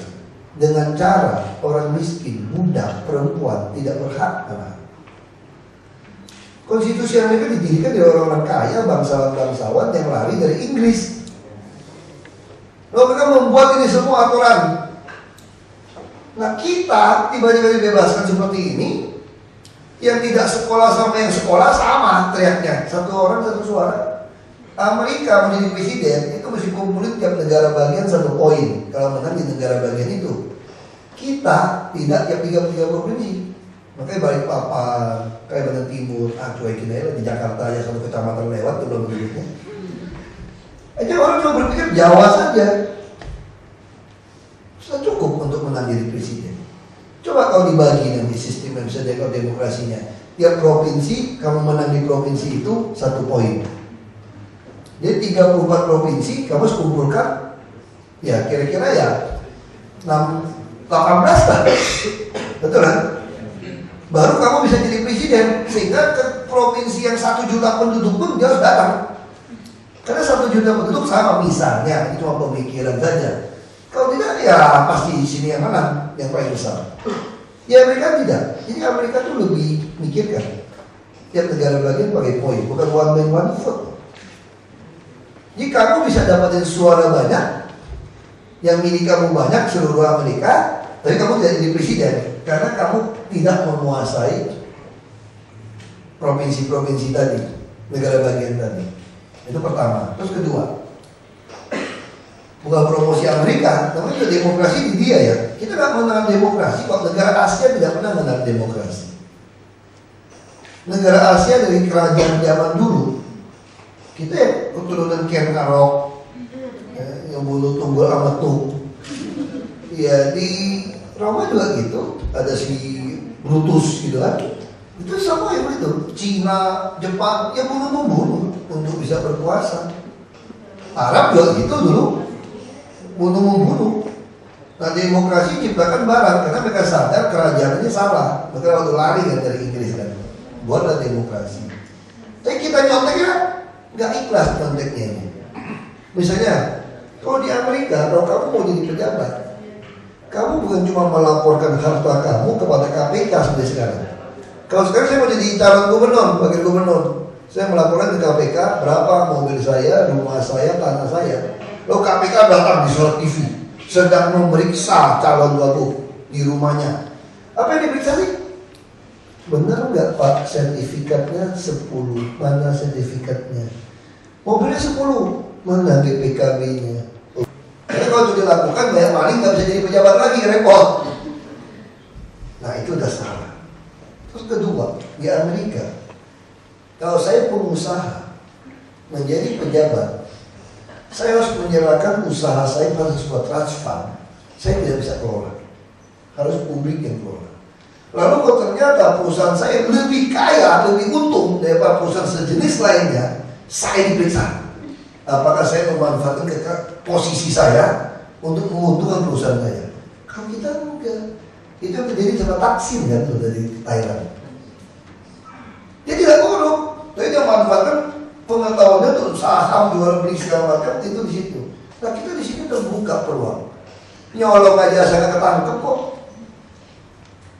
dengan cara orang miskin, budak, perempuan tidak berhak karena konstitusi Amerika didirikan dari orang-orang kaya, bangsawan-bangsawan yang lari dari Inggris. Lalu mereka membuat ini semua aturan. Nah kita tiba-tiba dibebaskan seperti ini. Yang tidak sekolah sama yang sekolah sama teriaknya. Satu orang satu suara. Amerika menjadi presiden itu mesti kumpulin tiap negara bagian 1 poin. Kalau menang di negara bagian itu. Kita tidak tiap 3 provinsi. Makanya Balikpapan, Kalimantan Timur, cuekin aja di Jakarta aja 1 kecamatan lewat tuh belum begini. Aja orang cuma berpikir Jawa saja. Sudah cukup untuk menang jadi presiden. Coba kalau dibagi nanti sistem yang bisa jaga demokrasinya. Tiap provinsi kamu menang di provinsi itu 1 poin. Jadi 34 provinsi kamu harus kumpulkan ya kira-kira ya 18 lah. Betul kan? Baru kamu bisa jadi presiden. Sehingga ke provinsi yang 1 juta penduduk pun dia harus datang. Karena 1 juta penduduk sama misalnya, itu cuma pemikiran saja. Kalau tidak ya pasti di sini yang menang, yang paling besar. Di Amerika tidak. Jadi Amerika tuh lebih mikirkan. Tiap negara bagian pakai poin, bukan one man one vote. Jadi kamu bisa dapatin suara banyak, yang milik kamu banyak seluruh Amerika, tapi kamu tidak jadi presiden karena kamu tidak menguasai provinsi-provinsi tadi, negara bagian tadi. Itu pertama. Terus kedua, bukan promosi Amerika, tapi juga demokrasi di dia ya. Kita nggak mengenal demokrasi, kok negara Asia tidak pernah mengenal demokrasi. Negara Asia dari kerajaan zaman dulu, kita ya keturunan Ken Arok, yang bulu tunggul Ametung. Ya di Roma juga gitu, ada si Brutus gitu kan. Itu sama yang itu, Cina, Jepang, ya bunuh-membunuh untuk bisa berkuasa. Arab juga gitu dulu, bunuh-membunuh. Nah demokrasi ciptakan barang karena mereka sadar kerajaannya salah. Mereka waktu lari kan dari Inggris kan, buatlah demokrasi. Tapi kita nyonteknya nggak ikhlas nyonteknya ini. Misalnya, kalau di Amerika, kalau kamu mau jadi pejabat, kamu bukan cuma melaporkan harta kamu kepada KPK seperti sekarang. Kalau sekarang saya mau jadi calon gubernur, wakil gubernur, saya melaporkan ke KPK berapa mobil saya, rumah saya, tanah saya. Lalu KPK datang di surat TV, sedang memeriksa calon wagub di rumahnya. Apa yang diperiksa sih? Benar nggak Pak sertifikatnya 10? Mana sertifikatnya? Mobilnya 10, mana BPKB-nya? Karena kalau itu dilakukan banyak maling nggak bisa jadi pejabat lagi, repot. Nah itu udah salah. Terus kedua, di Amerika, kalau saya pengusaha menjadi pejabat, saya harus menyerahkan usaha saya pada sebuah trust fund. Saya tidak bisa kelola, harus publik yang kelola. Lalu kalau ternyata perusahaan saya lebih kaya, lebih untung daripada perusahaan sejenis lainnya, saya diperiksa. Apakah saya memanfaatkan posisi saya untuk menguntungkan perusahaan saya? Kalau kita enggak, itu yang terjadi sama Taksin kan tuh dari Thailand. Dia tidak korup, tapi dia manfaatkan pengetahuannya untuk saham jual beli segala macam itu di situ. Nah kita di sini terbuka peluang. Nyolong aja saya ketangkep kok.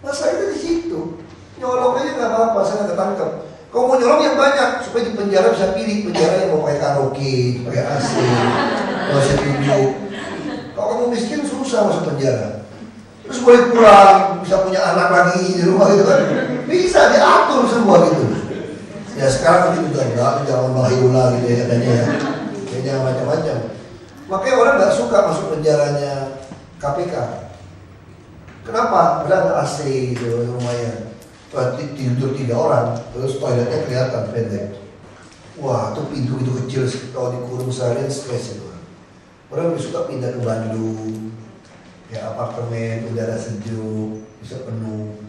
Masalahnya di situ. Nyolong aja nggak apa-apa, saya nggak ketangkep. Kalau mau nyolong yang banyak supaya di penjara bisa pilih penjara yang mau pakai karaoke, pakai AC, mau studio. Kalau kamu miskin susah masuk penjara. Terus boleh pulang, bisa punya anak lagi di rumah gitu kan? Bisa diatur semua gitu. Ya sekarang mungkin udah enggak, jangan bahayula gitu ya katanya ya. Jangan macam-macam. Makanya orang nggak suka masuk penjaranya KPK. Kenapa? Udah ada AC gitu lumayan. Tidur 3 orang, terus toiletnya kelihatan pendek. Wah, tuh pintu itu kecil, kalau dikurung seharian stres itu. Orang lebih suka pindah ke Bandung, ya apartemen, udara sejuk, bisa penuh.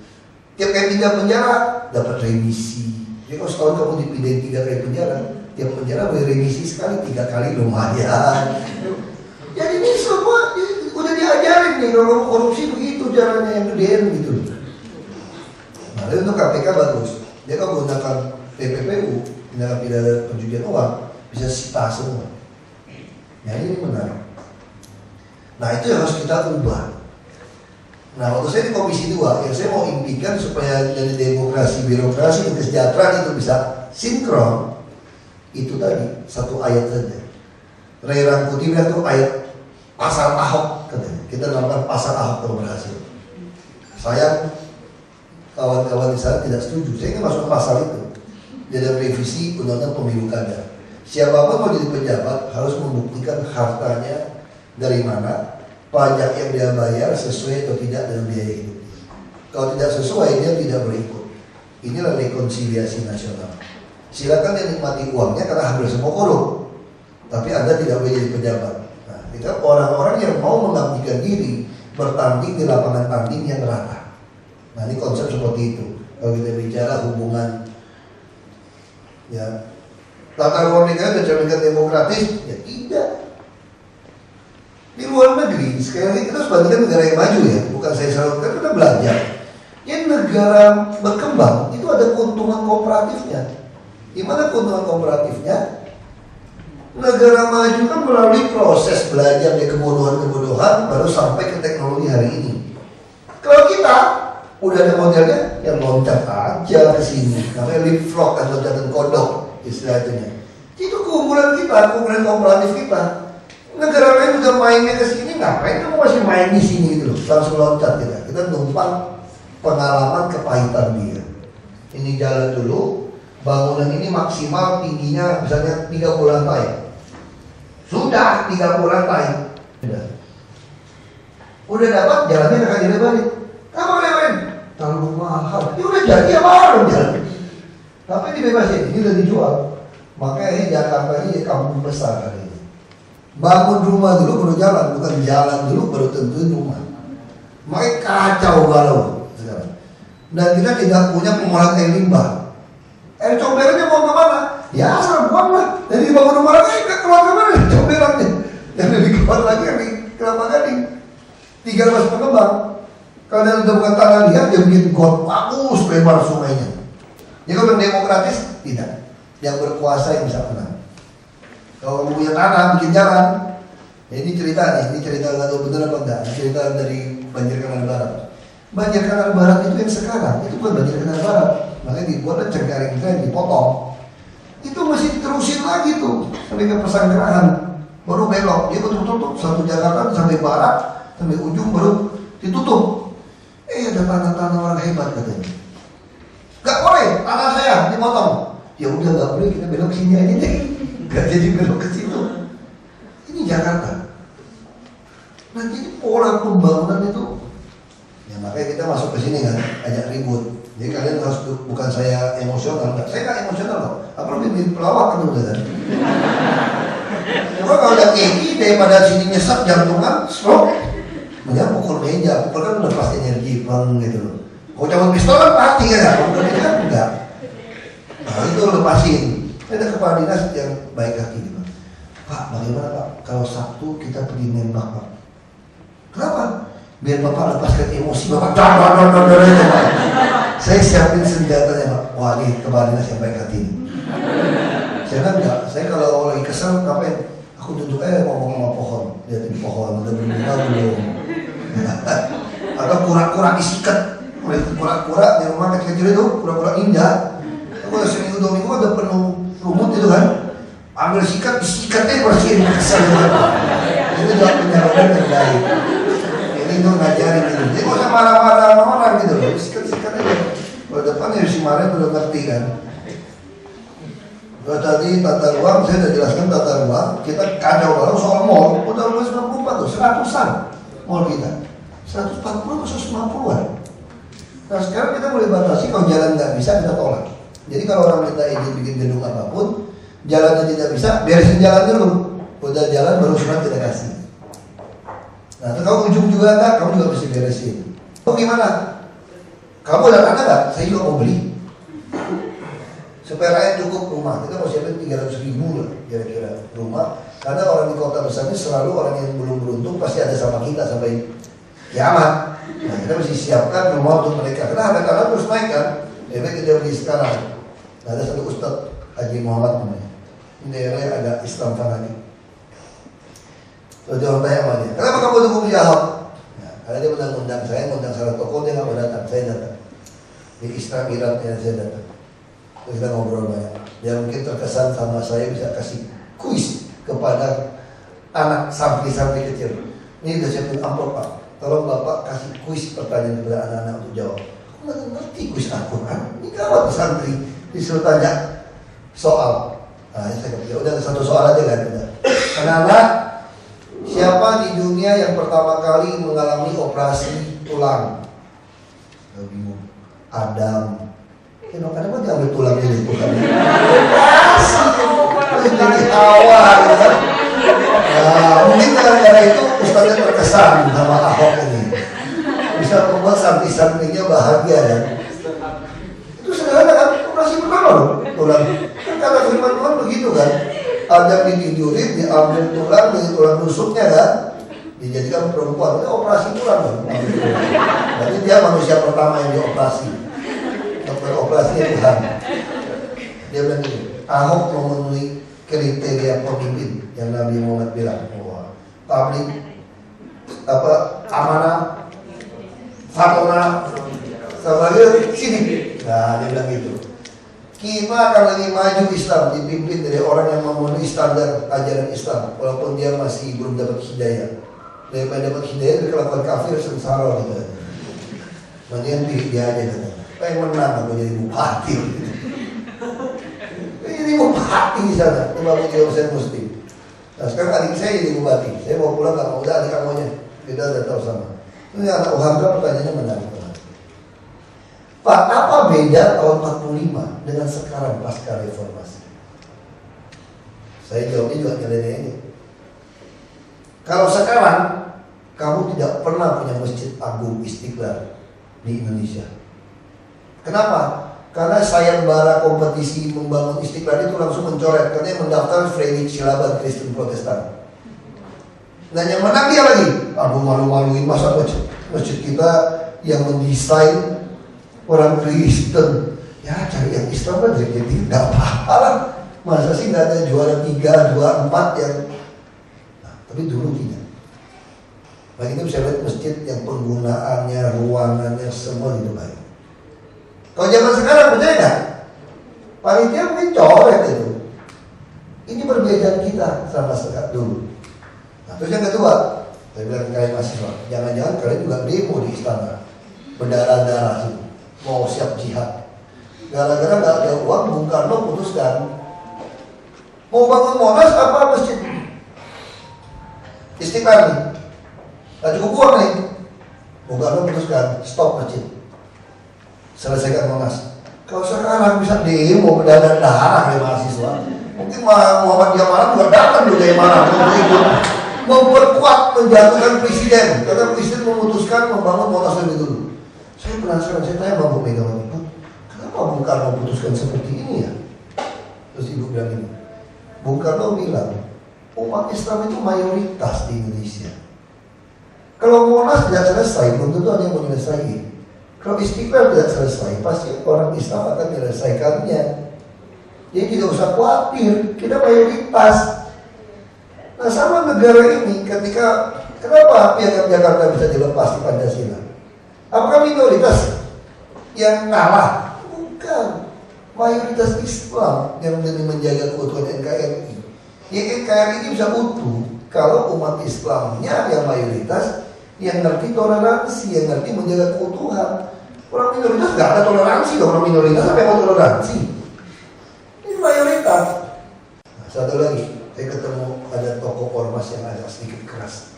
Tiap kali pindah penjara, dapat remisi. Jadi kalau setahun kamu dipindahin 3 kali penjara, tiap penjara boleh remisi sekali, 3 kali lumayan. Jadi ini semua udah diajarin nih, kalau kamu korupsi begitu caranya yang gedean gitu. Nah, untuk KPK bagus. Dia kalau menggunakan TPPU, tindakan pidana pencucian uang, bisa sita semua. Nah ini menarik. Nah itu yang harus kita ubah. Nah waktu saya di Komisi 2, yang saya mau impikan supaya dari demokrasi, birokrasi, dan kesejahteraan itu bisa sinkron. Itu tadi, satu ayat saja. Ray Rangkuti bilang itu ayat pasal Ahok katanya. Kita lakukan pasal Ahok kalau berhasil. Saya kawan-kawan di sana tidak setuju. Saya ingin masuk pasal itu. Di dalam revisi undang-undang pemilu kada. Siapapun mau jadi pejabat harus membuktikan hartanya dari mana, pajak yang dia bayar sesuai atau tidak dengan biaya hidup. Kalau tidak sesuai dia tidak berikut. Inilah rekonsiliasi nasional. Silakan dia nikmati uangnya karena hampir semua korup. Tapi Anda tidak boleh jadi pejabat. Nah, kita orang-orang yang mau mengabdikan diri bertanding di lapangan tanding yang rata. Nah ini konsep seperti itu. Kalau kita bicara hubungan, ya tata ruang negara mencerminkan demokratis, ya tidak. Di luar negeri, sekali lagi kita harus bandingkan negara yang maju ya. Bukan saya selalu kita belajar. Yang negara berkembang itu ada keuntungan kooperatifnya. Di mana keuntungan kooperatifnya? Negara maju kan melalui proses belajar dari kebodohan-kebodohan baru sampai ke teknologi hari ini. Kalau kita udah ada modelnya, yang loncat aja ke sini, namanya leapfrog atau loncatan kodok istilahnya. Itu keunggulan kita, keunggulan komparatif kita. Negara lain udah mainnya ke sini, ngapain kamu masih main di sini gitu loh? Langsung loncat kita. Kita numpang pengalaman kepahitan dia. Ini jalan dulu, bangunan ini maksimal tingginya misalnya 30 lantai. Sudah 30 lantai. Udah dapat, jalannya akan dilebarin. Apa lebarin? Terlalu mahal. Ya udah jadi ya mahal jalan. Tapi dibebasin, ini udah dijual. Makanya Jakarta ini kampung besar hari ini. Bangun rumah dulu baru jalan, bukan jalan dulu baru tentuin rumah. Makanya kacau balau sekarang. Dan kita tidak punya pengolahan air limbah. Air comberannya mau kemana? Ya asal buang lah. Jadi bangun rumah lagi keluar kemana? Comberannya. Yang lebih keluar lagi yang di Kelapa Gading. 3 pengembang. Kalau udah bukan tanah liat, dia bikin got bagus lebar sungainya. Jadi kalau demokratis tidak. Yang berkuasa yang bisa menang. Kalau kamu punya tanah, bikin jalan. Ya, ini cerita nih, ini cerita nggak tahu benar apa enggak. Ini cerita dari Banjir Kanal Barat. Banjir Kanal Barat itu yang sekarang, itu bukan Banjir Kanal Barat. Makanya dibuat Cengkareng itu yang dipotong. Itu masih diterusin lagi tuh sampai ke Pesanggerahan, baru belok. Dia betul-betul satu Jakarta sampai barat, sampai ujung baru ditutup. Ada tanah-tanah orang hebat katanya. Gak boleh, tanah saya dipotong. Ya udah gak boleh, kita belok sini aja deh. Gak jadi belok ke situ. Ini Jakarta. Nah jadi pola pembangunan itu, ya makanya kita masuk ke sini kan, ajak ribut. Jadi kalian harus, bukan saya emosional, enggak. Saya gak emosional loh. Apalagi di pelawak kan udah kan. Coba kalau ada keki daripada sini nyesek jantungan, stroke. Mendingan pukul meja, pukul kan udah pasti energi bang gitu loh. Kalau cabut pistol kan pasti kan, pukul meja kan enggak. Nah itu lepasin. Ada kepala dinas yang baik hati gitu. Pak, bagaimana Pak? Kalau Sabtu kita pergi nembak Pak. Kenapa? Biar Bapak lepaskan emosi Bapak. Pak. Saya siapin senjatanya Pak. Wah ini kepala dinas yang baik hati ini. Saya kan enggak. Saya kalau lagi kesel ngapain? Aku duduk aja ngomong sama pohon. Lihatin pohon udah berbunga belum. Atau kura-kura disikat. Kura-kura di rumah kecil-kecil itu, kura-kura indah. Aku udah seminggu 2 minggu ada penuh rumut itu kan. Ambil sikat, disikatnya bersihin kesal juga. Itu juga penyarapan yang baik. Ini tuh ngajarin gitu. Jadi gak usah marah-marah sama orang gitu loh. Sikat-sikat aja. Kalau depan ya si Maren udah ngerti kan. Kalau tadi tata ruang, saya udah jelaskan tata ruang. Kita kacau balau soal mall. Udah 94 tuh, 100-an mall kita. 140 atau 150-an. Nah sekarang kita mulai batasi, kalau jalan nggak bisa kita tolak. Jadi kalau orang minta izin bikin gedung apapun, jalannya tidak bisa, beresin jalan dulu. Udah jalan baru surat kita kasih. Nah kalau ujung juga enggak, kamu juga mesti beresin. Oh gimana? Kamu ada tanah nggak? Saya juga mau beli. Supaya rakyat cukup rumah, kita mau siapin 300.000 lah kira-kira rumah. Karena orang di kota besar ini selalu orang yang belum beruntung pasti ada sama kita sampai kiamat. Nah kita mesti siapkan rumah untuk mereka. Karena harga tanah terus naik kan. Jadi kita beli sekarang. Nah, ada satu Ustadz Haji Muhammad namanya. Ini daerahnya agak Islam fanatik. Terus orang tanya sama dia, kenapa kamu dukung si Ahok? Nah, karena dia undang saya, undang salah tokoh, dia nggak mau datang, saya datang. Di Islam Iran saya datang. Terus kita ngobrol banyak. Dia mungkin terkesan sama saya bisa kasih kuis kepada anak santri-santri kecil. Ini udah siapin amplop Pak. Tolong Bapak kasih kuis pertanyaan kepada anak-anak untuk jawab. Aku nggak ngerti kuis Al-Quran. Ini gawat santri disuruh tanya soal. Nah, saya kata, ya udah satu soal aja kan. Anak-anak, siapa di dunia yang pertama kali mengalami operasi tulang? Gak bingung. Adam. Kenapa diambil tulangnya dari tulang? Terus jadi tawa gitu kan. Nah, mungkin gara-gara itu Ustaznya terkesan sama Ahok ini. Bisa membuat santri-santrinya bahagia kan. Itu sederhana kan, operasi pertama loh tulang. Kan kata firman Tuhan begitu kan. Adam ditidurin, diambil tulang, dari tulang rusuknya kan. Dijadikan perempuan, itu operasi tulang kan. Jadi dia manusia pertama yang dioperasi. Dokter operasinya Tuhan. Dia bilang gini, Ahok memenuhi kriteria pemimpin yang Nabi Muhammad bilang, bahwa tabligh amanah, fatona, sebagai sini. Nah, dia bilang gitu. Kita akan lebih maju Islam dipimpin dari orang yang memenuhi standar ajaran Islam, walaupun dia masih belum dapat hidayah. Daripada dapat hidayah dari kelakuan kafir sengsara gitu. Mendingan pilih dia aja katanya. Pengen menang aku jadi bupati. Jadi bupati di sana, 53% muslim. Nah sekarang adik saya jadi bupati. Saya mau pulang nggak mau, udah adik kamunya. Kita udah tahu sama. Ini anak Uhamka pertanyaannya menarik. Pak, apa beda tahun 45 dengan sekarang pasca reformasi? Saya jawabnya juga nyeleneh ini. Kalau sekarang kamu tidak pernah punya masjid agung Istiqlal di Indonesia. Kenapa? Karena sayembara kompetisi membangun Istiqlal itu langsung mencoret, karena yang mendaftar Friedrich Silaban Kristen Protestan. Dan yang menang dia lagi. Aku malu-maluin masa masjid kita yang mendesain orang Kristen. Ya cari yang Islam kan jadi nggak apa-apa lah. Masa sih nggak ada juara 3, 2, 4 yang. Nah, tapi dulu tidak. Lagi itu bisa lihat masjid yang penggunaannya, ruangannya semua itu baik. Kalau zaman sekarang percaya nggak? Panitia mungkin coret itu. Ini perbedaan kita sama sekat dulu. Nah, terus yang kedua, saya bilang ke kalian mahasiswa, jangan-jangan kalian juga demo di istana, berdarah-darah sih, mau siap jihad. Gara-gara nggak ada uang, Bung Karno putuskan mau bangun Monas apa masjid Istiqlal nih, nggak cukup uang nih. Bung Karno putuskan stop masjid, selesaikan Monas. Kalau sekarang bisa demo berdarah-darah ya mahasiswa, mungkin Muhammad Jamal juga datang dulu dari mana untuk ikut memperkuat menjatuhkan presiden, karena presiden memutuskan membangun Monas lebih dulu. Saya penasaran, saya tanya Bang Megawati, kenapa Bung Karno putuskan seperti ini ya? Terus ibu bilang ini, Bung Karno bilang umat Islam itu mayoritas di Indonesia. Kalau Monas tidak selesai, belum tentu ada yang mau menyelesaikan. Kalau Istiqlal tidak selesai, pasti orang Islam akan menyelesaikannya. Jadi tidak usah khawatir, kita mayoritas. Nah sama negara ini, ketika kenapa Piagam Jakarta bisa dilepas di Pancasila? Apakah minoritas yang ngalah? Bukan, mayoritas Islam yang demi menjaga keutuhan NKRI. Ya NKRI ini bisa utuh kalau umat Islamnya yang mayoritas, yang ngerti toleransi, yang ngerti menjaga keutuhan. Orang minoritas nggak ada toleransi, orang minoritas apa yang mau toleransi? Ini mayoritas. Nah, satu lagi, saya ketemu ada tokoh ormas yang agak sedikit keras.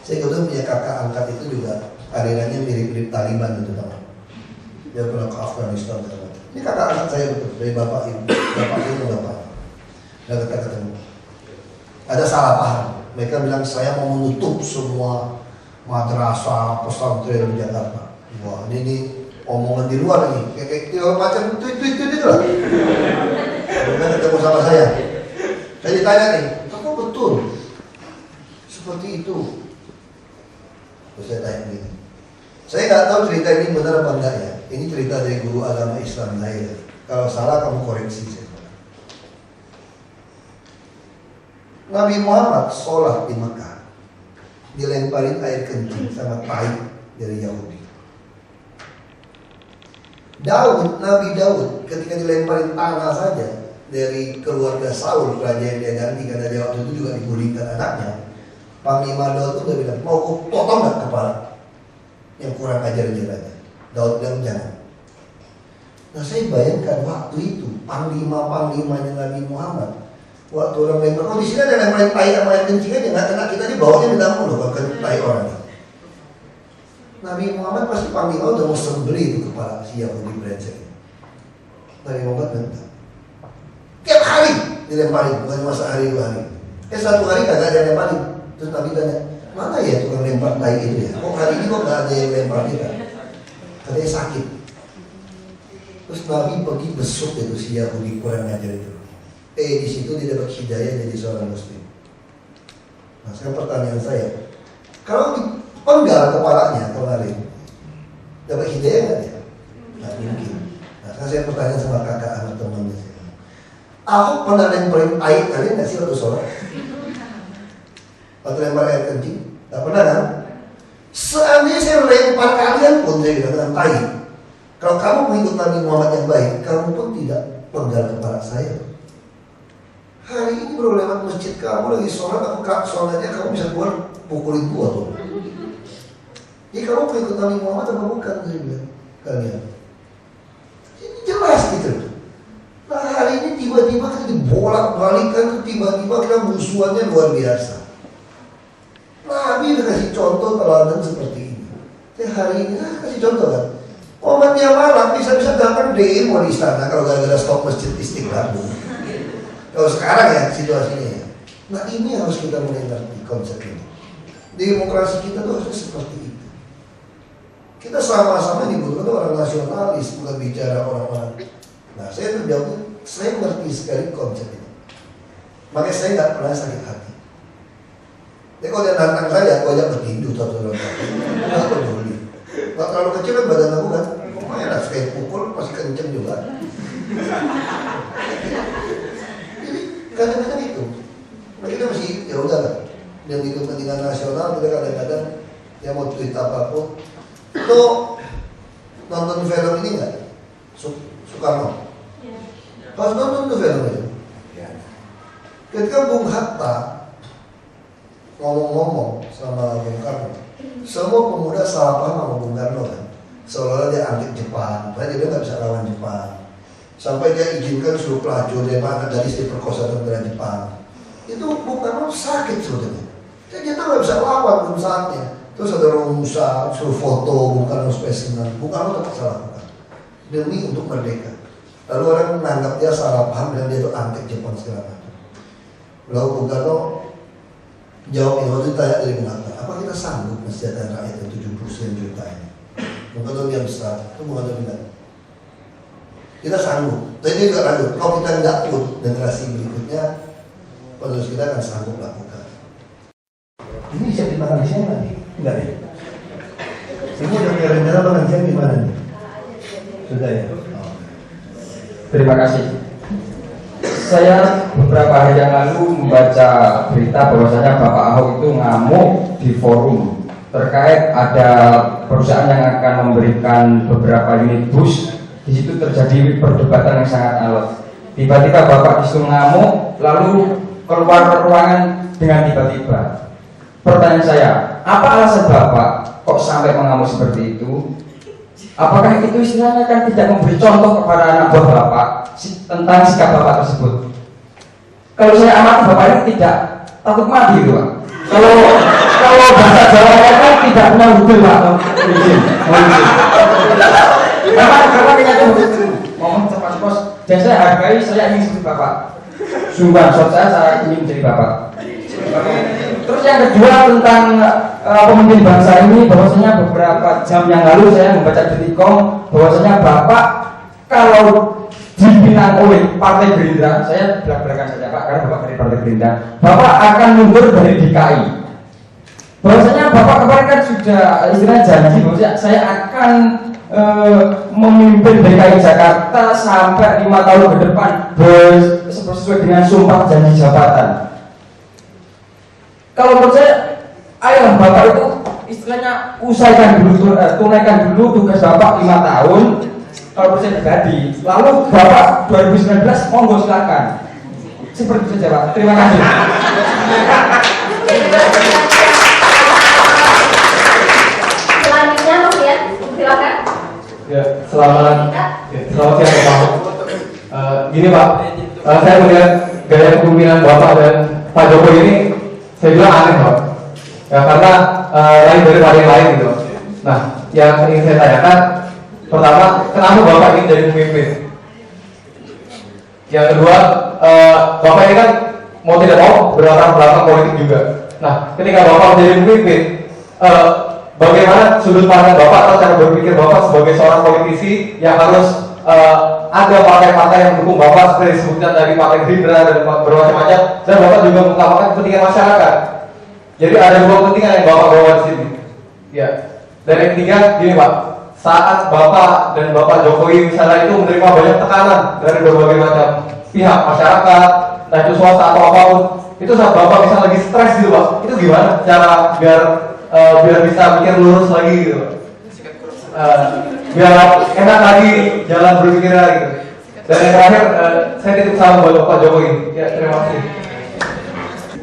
Saya ketemu punya kakak angkat itu juga alirannya mirip-mirip Taliban itu teman. Dia pernah ke Afghanistan teman. Ini kakak angkat saya betul, dari bapak ibu, bapak. Dan kita ketemu. Ada salah paham. Mereka bilang saya mau menutup semua madrasah pesantren di Jakarta. Wah ini omongan di luar nih, kayak macam tweet itu lah. Mereka ketemu sama saya ditanya nih, apa betul seperti itu? Terus saya tanya begini, saya nggak tahu cerita ini benar apa enggak ya. Ini cerita dari guru agama Islam saya. Kalau salah kamu koreksi saya. Nabi Muhammad sholat di Mekah, dilemparin air kencing sama tai dari Yahudi. Nabi Daud ketika dilemparin tanah saja dari keluarga Saul, raja yang dia ganti karena dia waktu itu juga digulingkan anaknya. Panglima Daud itu udah bilang, mau aku potong nggak kepala yang kurang ajar jiranya? Daud bilang jangan. Nah saya bayangkan waktu itu panglima-panglimanya Nabi Muhammad, waktu orang lempar, oh di sini ada yang tai sama air kencing aja nggak kena, kita di bawahnya minta mulu kalau tai orang ini. Nabi Muhammad pasti panglima udah mau sembeli itu kepala si Yahudi brengsek. Nabi Muhammad minta tiap hari dilemparin, bukan masa hari 2 hari. Satu hari kagak ada yang lemparin. Terus Nabi tanya, mana ya tukang lempar tai itu ya? Kok hari ini kok gak ada yang lempar kita? Katanya sakit. Terus Nabi pergi besuk itu si Yahudi kurang ajar itu. Di situ dia dapat hidayah jadi seorang muslim. Nah sekarang pertanyaan saya, kalau dipenggal kepalanya kemarin, dapat hidayah nggak dia? Nggak mungkin. Nah sekarang saya pertanyaan sama kakak anak temannya. Ahok pernah lempar air kalian nggak sih waktu sholat? Waktu lempar air kencing? Nggak pernah kan? Seandainya saya lempar kalian pun saya bilang dengan air. Kalau kamu mengikut Nabi Muhammad yang baik, kamu pun tidak penggal kepala saya. Hari ini baru lewat masjid kamu lagi sholat, aku sholatnya kamu bisa keluar pukulin gua tuh. Jadi kamu mengikut Nabi Muhammad atau bukan? Saya bilang kalian. Ini jelas gitu. Nah hari ini tiba-tiba kita dibolak-balikan, tiba-tiba kita musuhannya luar biasa. Nabi udah kasih contoh teladan seperti ini. Jadi hari ini saya kasih contoh kan. Momennya malam bisa-bisa datang demo di istana kalau gara-gara stok masjid Istiqlal. Kalau sekarang ya situasinya ya. Nah ini harus kita mulai ngerti konsep ini. Demokrasi kita tuh harusnya seperti itu. Kita sama-sama dibutuhkan orang nasionalis, bukan bicara orang-orang. Nah saya terjawab, saya ngerti sekali konsep ini. Makanya saya nggak pernah sakit hati. Jadi kalau dia nantang saya, aku ajak bertinju satu-satu. Nggak peduli. Nggak terlalu kecil kan badan aku kan. Lumayan lah, saya pukul masih kenceng juga. Jadi kadang-kadang itu. Nah kita masih ya udah lah. Demi kepentingan nasional kita kadang-kadang ya mau tweet apapun. Lo nonton film ini nggak? Soekarno. Pas nonton tuh film itu. Ketika Bung Hatta ngomong-ngomong sama Bung Karno, semua pemuda salah paham sama Bung Karno kan. Seolah-olah dia anti Jepang, padahal dia nggak bisa lawan Jepang. Sampai dia izinkan suruh pelacur dia makan gadis diperkosa tentara Jepang. Itu Bung Karno sakit sebetulnya. Dia tahu nggak bisa lawan belum saatnya. Terus ada Romusa suruh foto Bung Karno spesimen. Bung Karno tetap salah lakukan demi untuk merdeka. Lalu orang menganggap dia salah paham dan dia itu anti Jepang segala macam. Lalu Bung Karno jawab ini waktu ditanya dari Bung Hatta, apa kita sanggup mensejahterakan rakyat yang 70 juta ini? Bung Karno diam besar, itu Bung Karno bilang kita sanggup. Tapi dia juga ragu, kalau kita nggak pun generasi berikutnya, penerus kita akan sanggup lakukan. Ini siap dimakan di siang nanti? Enggak ya? Ini udah punya rencana makan siang gimana nih? Sudah ya? Oh. Terima kasih. Saya beberapa hari yang lalu membaca berita bahwasanya Bapak Ahok itu ngamuk di forum terkait ada perusahaan yang akan memberikan beberapa unit bus. Di situ terjadi perdebatan yang sangat alot. Tiba-tiba Bapak disuruh ngamuk, lalu keluar ruangan dengan tiba-tiba. Pertanyaan saya, apa alasan Bapak kok sampai mengamuk seperti itu? Apakah itu istilahnya kan tidak memberi contoh kepada anak buah Bapak tentang sikap Bapak tersebut? Kalau saya amati Bapak ini tidak takut mati gitu Pak. Kalau bahasa Jawa itu tidak punya hudul Pak. Izin. Bapak kayaknya itu ngomong cepat-cepat. Dan saya hargai, saya ingin seperti Bapak. Sumpah, saya ingin menjadi Bapak. Terus yang kedua tentang pemimpin bangsa ini, bahwasanya beberapa jam yang lalu saya membaca Detikcom bahwasanya Bapak kalau dipinang oleh Partai Gerindra, saya belak-belakan saja Pak, karena Bapak dari Partai Gerindra, Bapak akan mundur dari DKI. Bahwasanya Bapak kemarin kan sudah istilah janji bahwasanya saya akan memimpin DKI Jakarta sampai 5 tahun ke depan sesuai dengan sumpah janji jabatan. Kalau menurut saya, ayo Bapak itu istilahnya usaikan dulu, tunaikan dulu tugas Bapak 5 tahun. Kalau menurut saya pribadi, lalu Bapak 2019 monggo silakan. Seperti itu saja Pak. Terima kasih. Selanjutnya Mas Rian, silakan. Ya, selamat siang Pak. Gini Pak, saya melihat gaya kepemimpinan Bapak dan Pak Jokowi ini saya bilang aneh Pak, ya, karena lain dari yang lain gitu. Nah, yang ingin saya tanyakan, pertama, kenapa Bapak ingin jadi pemimpin? Yang kedua, Bapak ini kan mau tidak mau berlatar belakang politik juga. Nah, ketika Bapak menjadi pemimpin, bagaimana sudut pandang Bapak atau cara berpikir Bapak sebagai seorang politisi yang harus ada partai-partai yang mendukung Bapak seperti disebutkan dari Partai Gerindra dan bermacam-macam, dan Bapak juga mengutamakan kepentingan masyarakat. Jadi ada dua kepentingan yang Bapak bawa di sini. Ya. Dan yang ketiga, gini Pak, saat Bapak dan Bapak Jokowi misalnya itu menerima banyak tekanan dari berbagai macam pihak masyarakat, entah itu swasta atau apapun, itu saat bapak misal lagi stres gitu pak, itu gimana cara biar bisa mikir lurus lagi gitu, biar enak lagi jalan berpikirnya gitu. Dan yang terakhir, saya titip salam buat Pak Jokowi. Ya, terima kasih.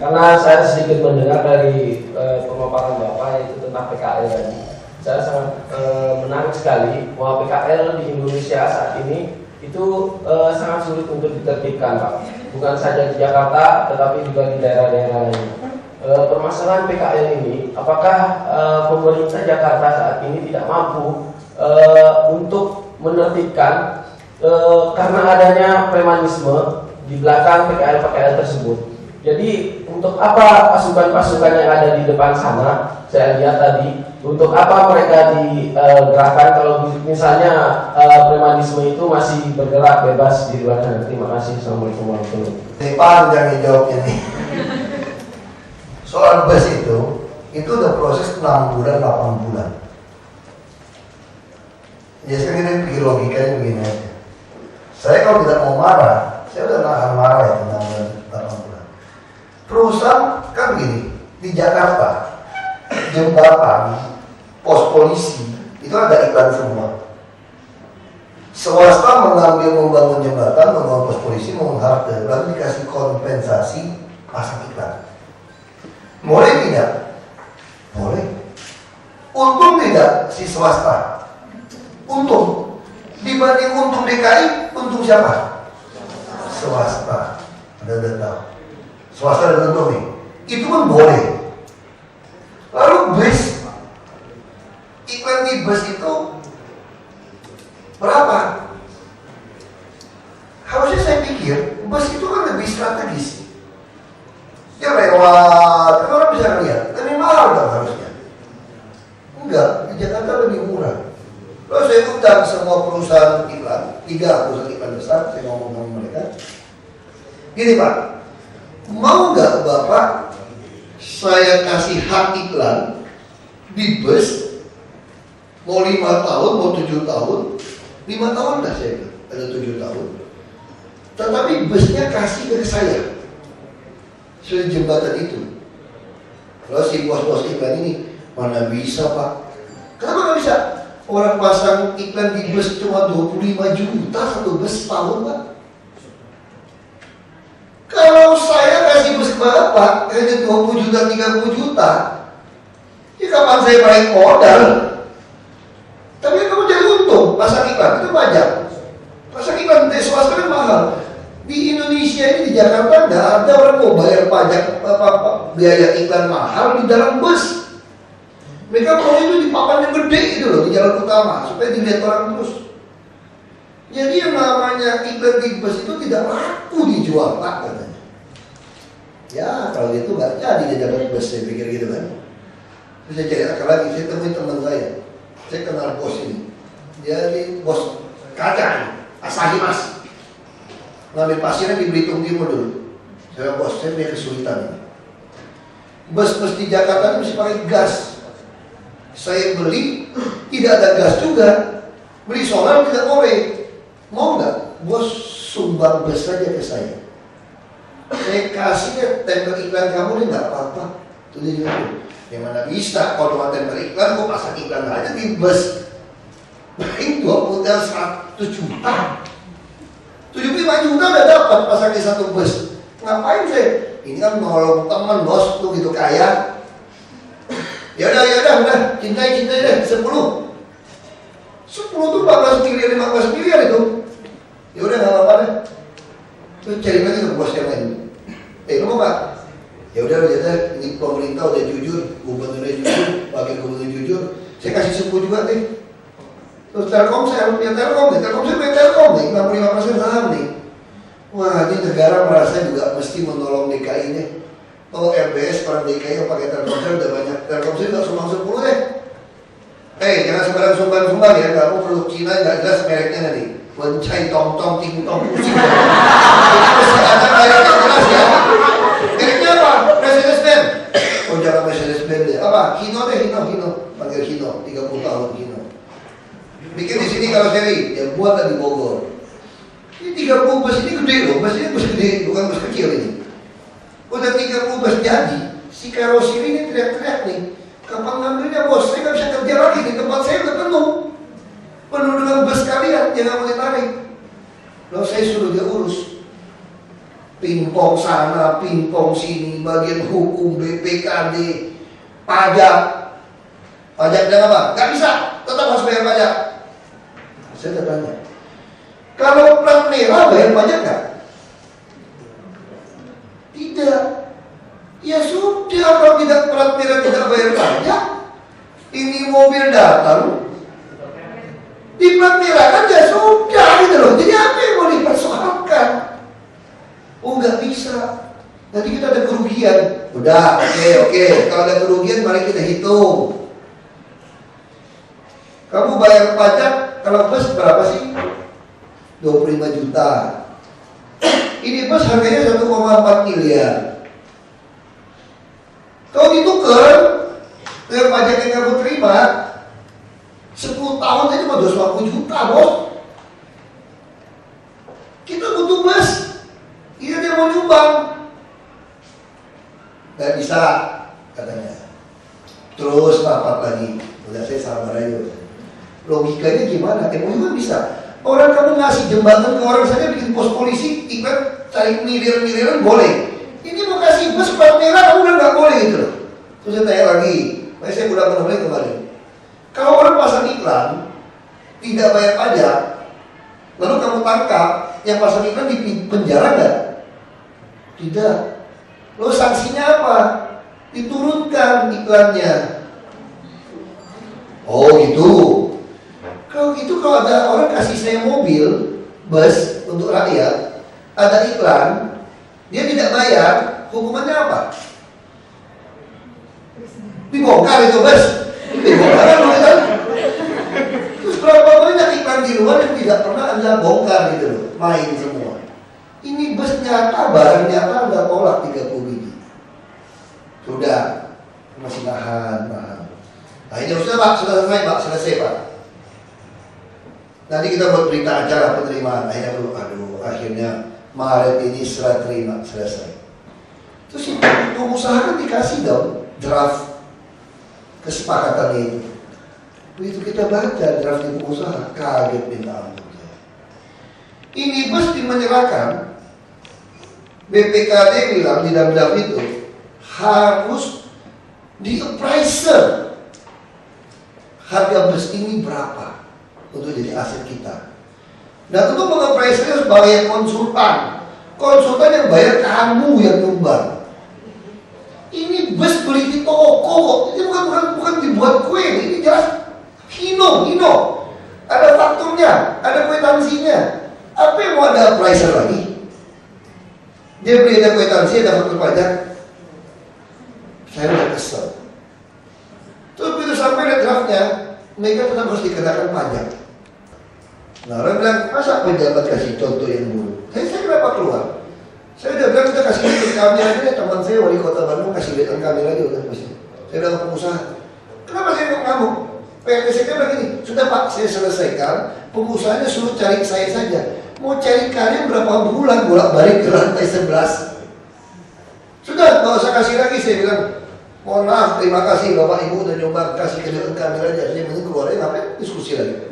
Karena saya sedikit mendengar dari pemaparan Bapak yaitu tentang PKL tadi, saya sangat menarik sekali bahwa PKL di Indonesia saat ini itu sangat sulit untuk ditertibkan, Pak. Bukan saja di Jakarta, tetapi juga di daerah-daerah lain. Permasalahan PKL ini, apakah pemerintah Jakarta saat ini tidak mampu untuk menertibkan karena adanya premanisme di belakang PKL tersebut. Jadi untuk apa pasukan-pasukan yang ada di depan sana, saya lihat tadi, untuk apa mereka digerakkan kalau misalnya premanisme itu masih bergerak bebas di luar sana. Terima kasih. Assalamualaikum warahmatullahi wabarakatuh. Ini panjang nih jawabnya nih. Soal bus itu udah proses 6 bulan, 8 bulan. Ya sekarang kita pikir logikanya begini aja. Saya kalau tidak mau marah, saya udah nahan marah ya 6 bulan, 8 bulan. Perusahaan kan begini, di Jakarta, jembatan, pos polisi, itu ada iklan semua. Swasta mengambil membangun jembatan, membangun pos polisi, membangun halte, lalu dikasih kompensasi pasang iklan. Boleh tidak? Boleh. Untung tidak si swasta? Untung. Dibanding untung DKI, untung siapa? Swasta. Anda udah tahu. Swasta dan untung nih. Itu pun boleh. Lalu bus, iklan di bus itu berapa? Harusnya saya pikir bus itu kan lebih strategis. Dia lewat, kan orang bisa lihat, lebih mahal dong harusnya. Enggak, di Jakarta lebih murah. Lalu saya undang semua perusahaan iklan, 3 perusahaan iklan besar, saya ngomong sama mereka. Gini Pak, mau nggak Bapak saya kasih hak iklan di bus, mau 5 tahun, mau 7 tahun, 5 tahun dah saya bilang, ada 7 tahun. Tetapi busnya kasih ke saya, sudah jembatan itu. Kalau si bos-bos iklan ini, mana bisa Pak? Kenapa nggak bisa? Orang pasang iklan di bus cuma 25 juta satu bus setahun Pak. Kalau saya kasih bus ke Bapak hanya 20 juta, 30 juta, ya kapan saya balik modal? Tapi kamu jadi untung, pasang iklan itu pajak. Pasang iklan di swasta kan mahal. Di Indonesia ini, di Jakarta nggak ada orang mau bayar pajak biaya iklan mahal di dalam bus. Mereka mau itu di papan yang gede itu loh, di jalan utama, supaya dilihat orang terus. Jadi yang namanya iklan di bus itu tidak laku dijual Pak katanya. Ya kalau itu nggak jadi dia dapat bus, saya pikir gitu kan. Terus saya cari akal lagi, saya temui teman saya kenal bos ini. Dia ini bos kaca, Asahi Mas. Ngambil pasirnya di Belitung Timur dulu. Saya bos, saya punya kesulitan ini. Bus-bus di Jakarta itu mesti pakai gas. Saya beli, tidak ada gas juga. Beli solar tidak boleh. Mau nggak? Bos sumbang bus saja ke saya. Saya kasih tempel iklan kamu ini nggak apa-apa. Itu dia juga. Yang mana bisa kalau cuma tempel iklan, gua pasang iklan aja di bus. Paling 20 dan 100 juta. 75 juta udah dapat pasang di satu bus. Ngapain saya? Ini kan nolong teman bos tuh gitu kaya. Ya udah, cintai deh 10 tuh 14 miliar, 15 miliar itu. Ya udah nggak apa-apa deh. Terus cari lagi ke bos yang lain. Lu mau nggak? Ya udah ini pemerintah udah jujur, gubernurnya jujur, wakil gubernur jujur. Saya kasih 10 juga deh. Terus Telkom saya punya Telkom saya punya Telkom nih, 65% saham nih. Wah ini negara merasa juga mesti menolong DKI nih. Oh RBS orang DKI yang pakai Telkomsel udah banyak. Telkomsel nggak sumbang 10 deh. Jangan sembarang sumbang ya. Kamu produk Cina nggak jelas mereknya nanti. Wencai tong ting tong pusing. Mesti ada mereknya jelas ya. Mereknya apa? Mercedes-Benz. Oh jangan Mercedes-Benz deh. Apa? Hino deh, Hino. Panggil Hino. 30 tahun Hino. Bikin di sini kalau seri. Ya buat di Bogor. Ini 30 bus ini gede loh, bus ini bus gede, bukan bus kecil ini. Udah 30 bus jadi, si karoseri ini teriak-teriak nih, kapan ngambilnya bos? Saya nggak bisa kerja lagi di tempat saya udah penuh dengan bus kalian yang nggak boleh tarik. Lalu saya suruh dia urus, pingpong sana, pingpong sini, bagian hukum, BPKD, pajak. Pajak dan apa? Gak bisa, tetap harus bayar pajak. Saya tanya, kalau plat merah bayar pajak gak? Tidak. Ya sudah, kalau tidak plat merah tidak bayar pajak, ini mobil datang di plat merah kan ya sudah gitu loh. Jadi apa yang mau dipersoalkan? Oh nggak bisa. Nanti kita ada kerugian. Udah, oke. Kalau ada kerugian mari kita hitung. Kamu bayar pajak kalau bus berapa sih? 25 juta. Ini bus harganya 1,4 miliar. Kalau ditukar dengan pajak yang kamu terima 10 tahun aja cuma 250 juta bos. Kita butuh bus. Iya dia mau nyumbang. Gak bisa katanya. Terus rapat lagi. Udah saya sabar aja. Logikanya gimana? MOU kan bisa. Orang kamu ngasih jembatan ke orang saja bikin pos polisi, ikut cari miliar-miliaran boleh. Ini mau kasih bus plat merah kamu udah nggak boleh gitu loh. Terus saya tanya lagi, saya udah pernah kemarin. Kalau orang pasang iklan tidak bayar pajak, lalu kamu tangkap, yang pasang iklan di penjara nggak? Tidak. Lalu sanksinya apa? Diturunkan iklannya. Oh gitu. Kalau gitu, kalau ada orang kasih saya mobil, bus untuk rakyat, ada iklan, dia tidak bayar, hukumannya apa? Dibongkar itu bus, dibongkar kan? Terus berapa banyak iklan di luar yang tidak pernah Anda bongkar gitu loh, main semua. Ini bus nyata, barang nyata Anda tolak 30 biji. Sudah, masih nahan. Nah ini sudah Pak, sudah selesai Pak, selesai Pak. Nanti kita buat berita acara penerimaan. Akhirnya Maret ini serah terima, selesai. Terus pengusaha kan dikasih dong draft kesepakatan itu. Begitu kita baca draft di pengusaha, kaget minta ampun. Ini bus dimenyerahkan, BPKD bilang di dalam draft itu harus di appraiser harga bus ini berapa untuk jadi aset kita. Dan untuk meng-appraiser harus bayar konsultan. Konsultan yang bayar kamu yang nyumbang. Ini bus beli di toko kok. Ini bukan dibuat kue. Ini jelas Hino. Ada fakturnya, ada kwitansinya. Apa yang mau ada appraiser lagi? Dia beli ada kwitansi, ada faktur pajak. Saya udah kesel. Terus begitu sampai ada draftnya, mereka tetap harus dikenakan pajak. Nah orang bilang, masa pejabat kasih contoh yang buruk? Saya kenapa keluar? Saya udah bilang, kita kasih lihat kami aja, teman saya wali kota Bandung kasih lihat kami lagi udah pasti. Saya udah pengusaha. Kenapa saya ngamuk? PLTC kan begini, sudah Pak, saya selesaikan. Pengusahanya suruh cari saya saja. Mau cari kalian berapa bulan bolak-balik ke lantai 11. Sudah, nggak usah kasih lagi. Saya bilang, mohon maaf, terima kasih Bapak Ibu udah nyoba kasih kelihatan kamera aja. Saya mending keluar aja, ngapain diskusi lagi.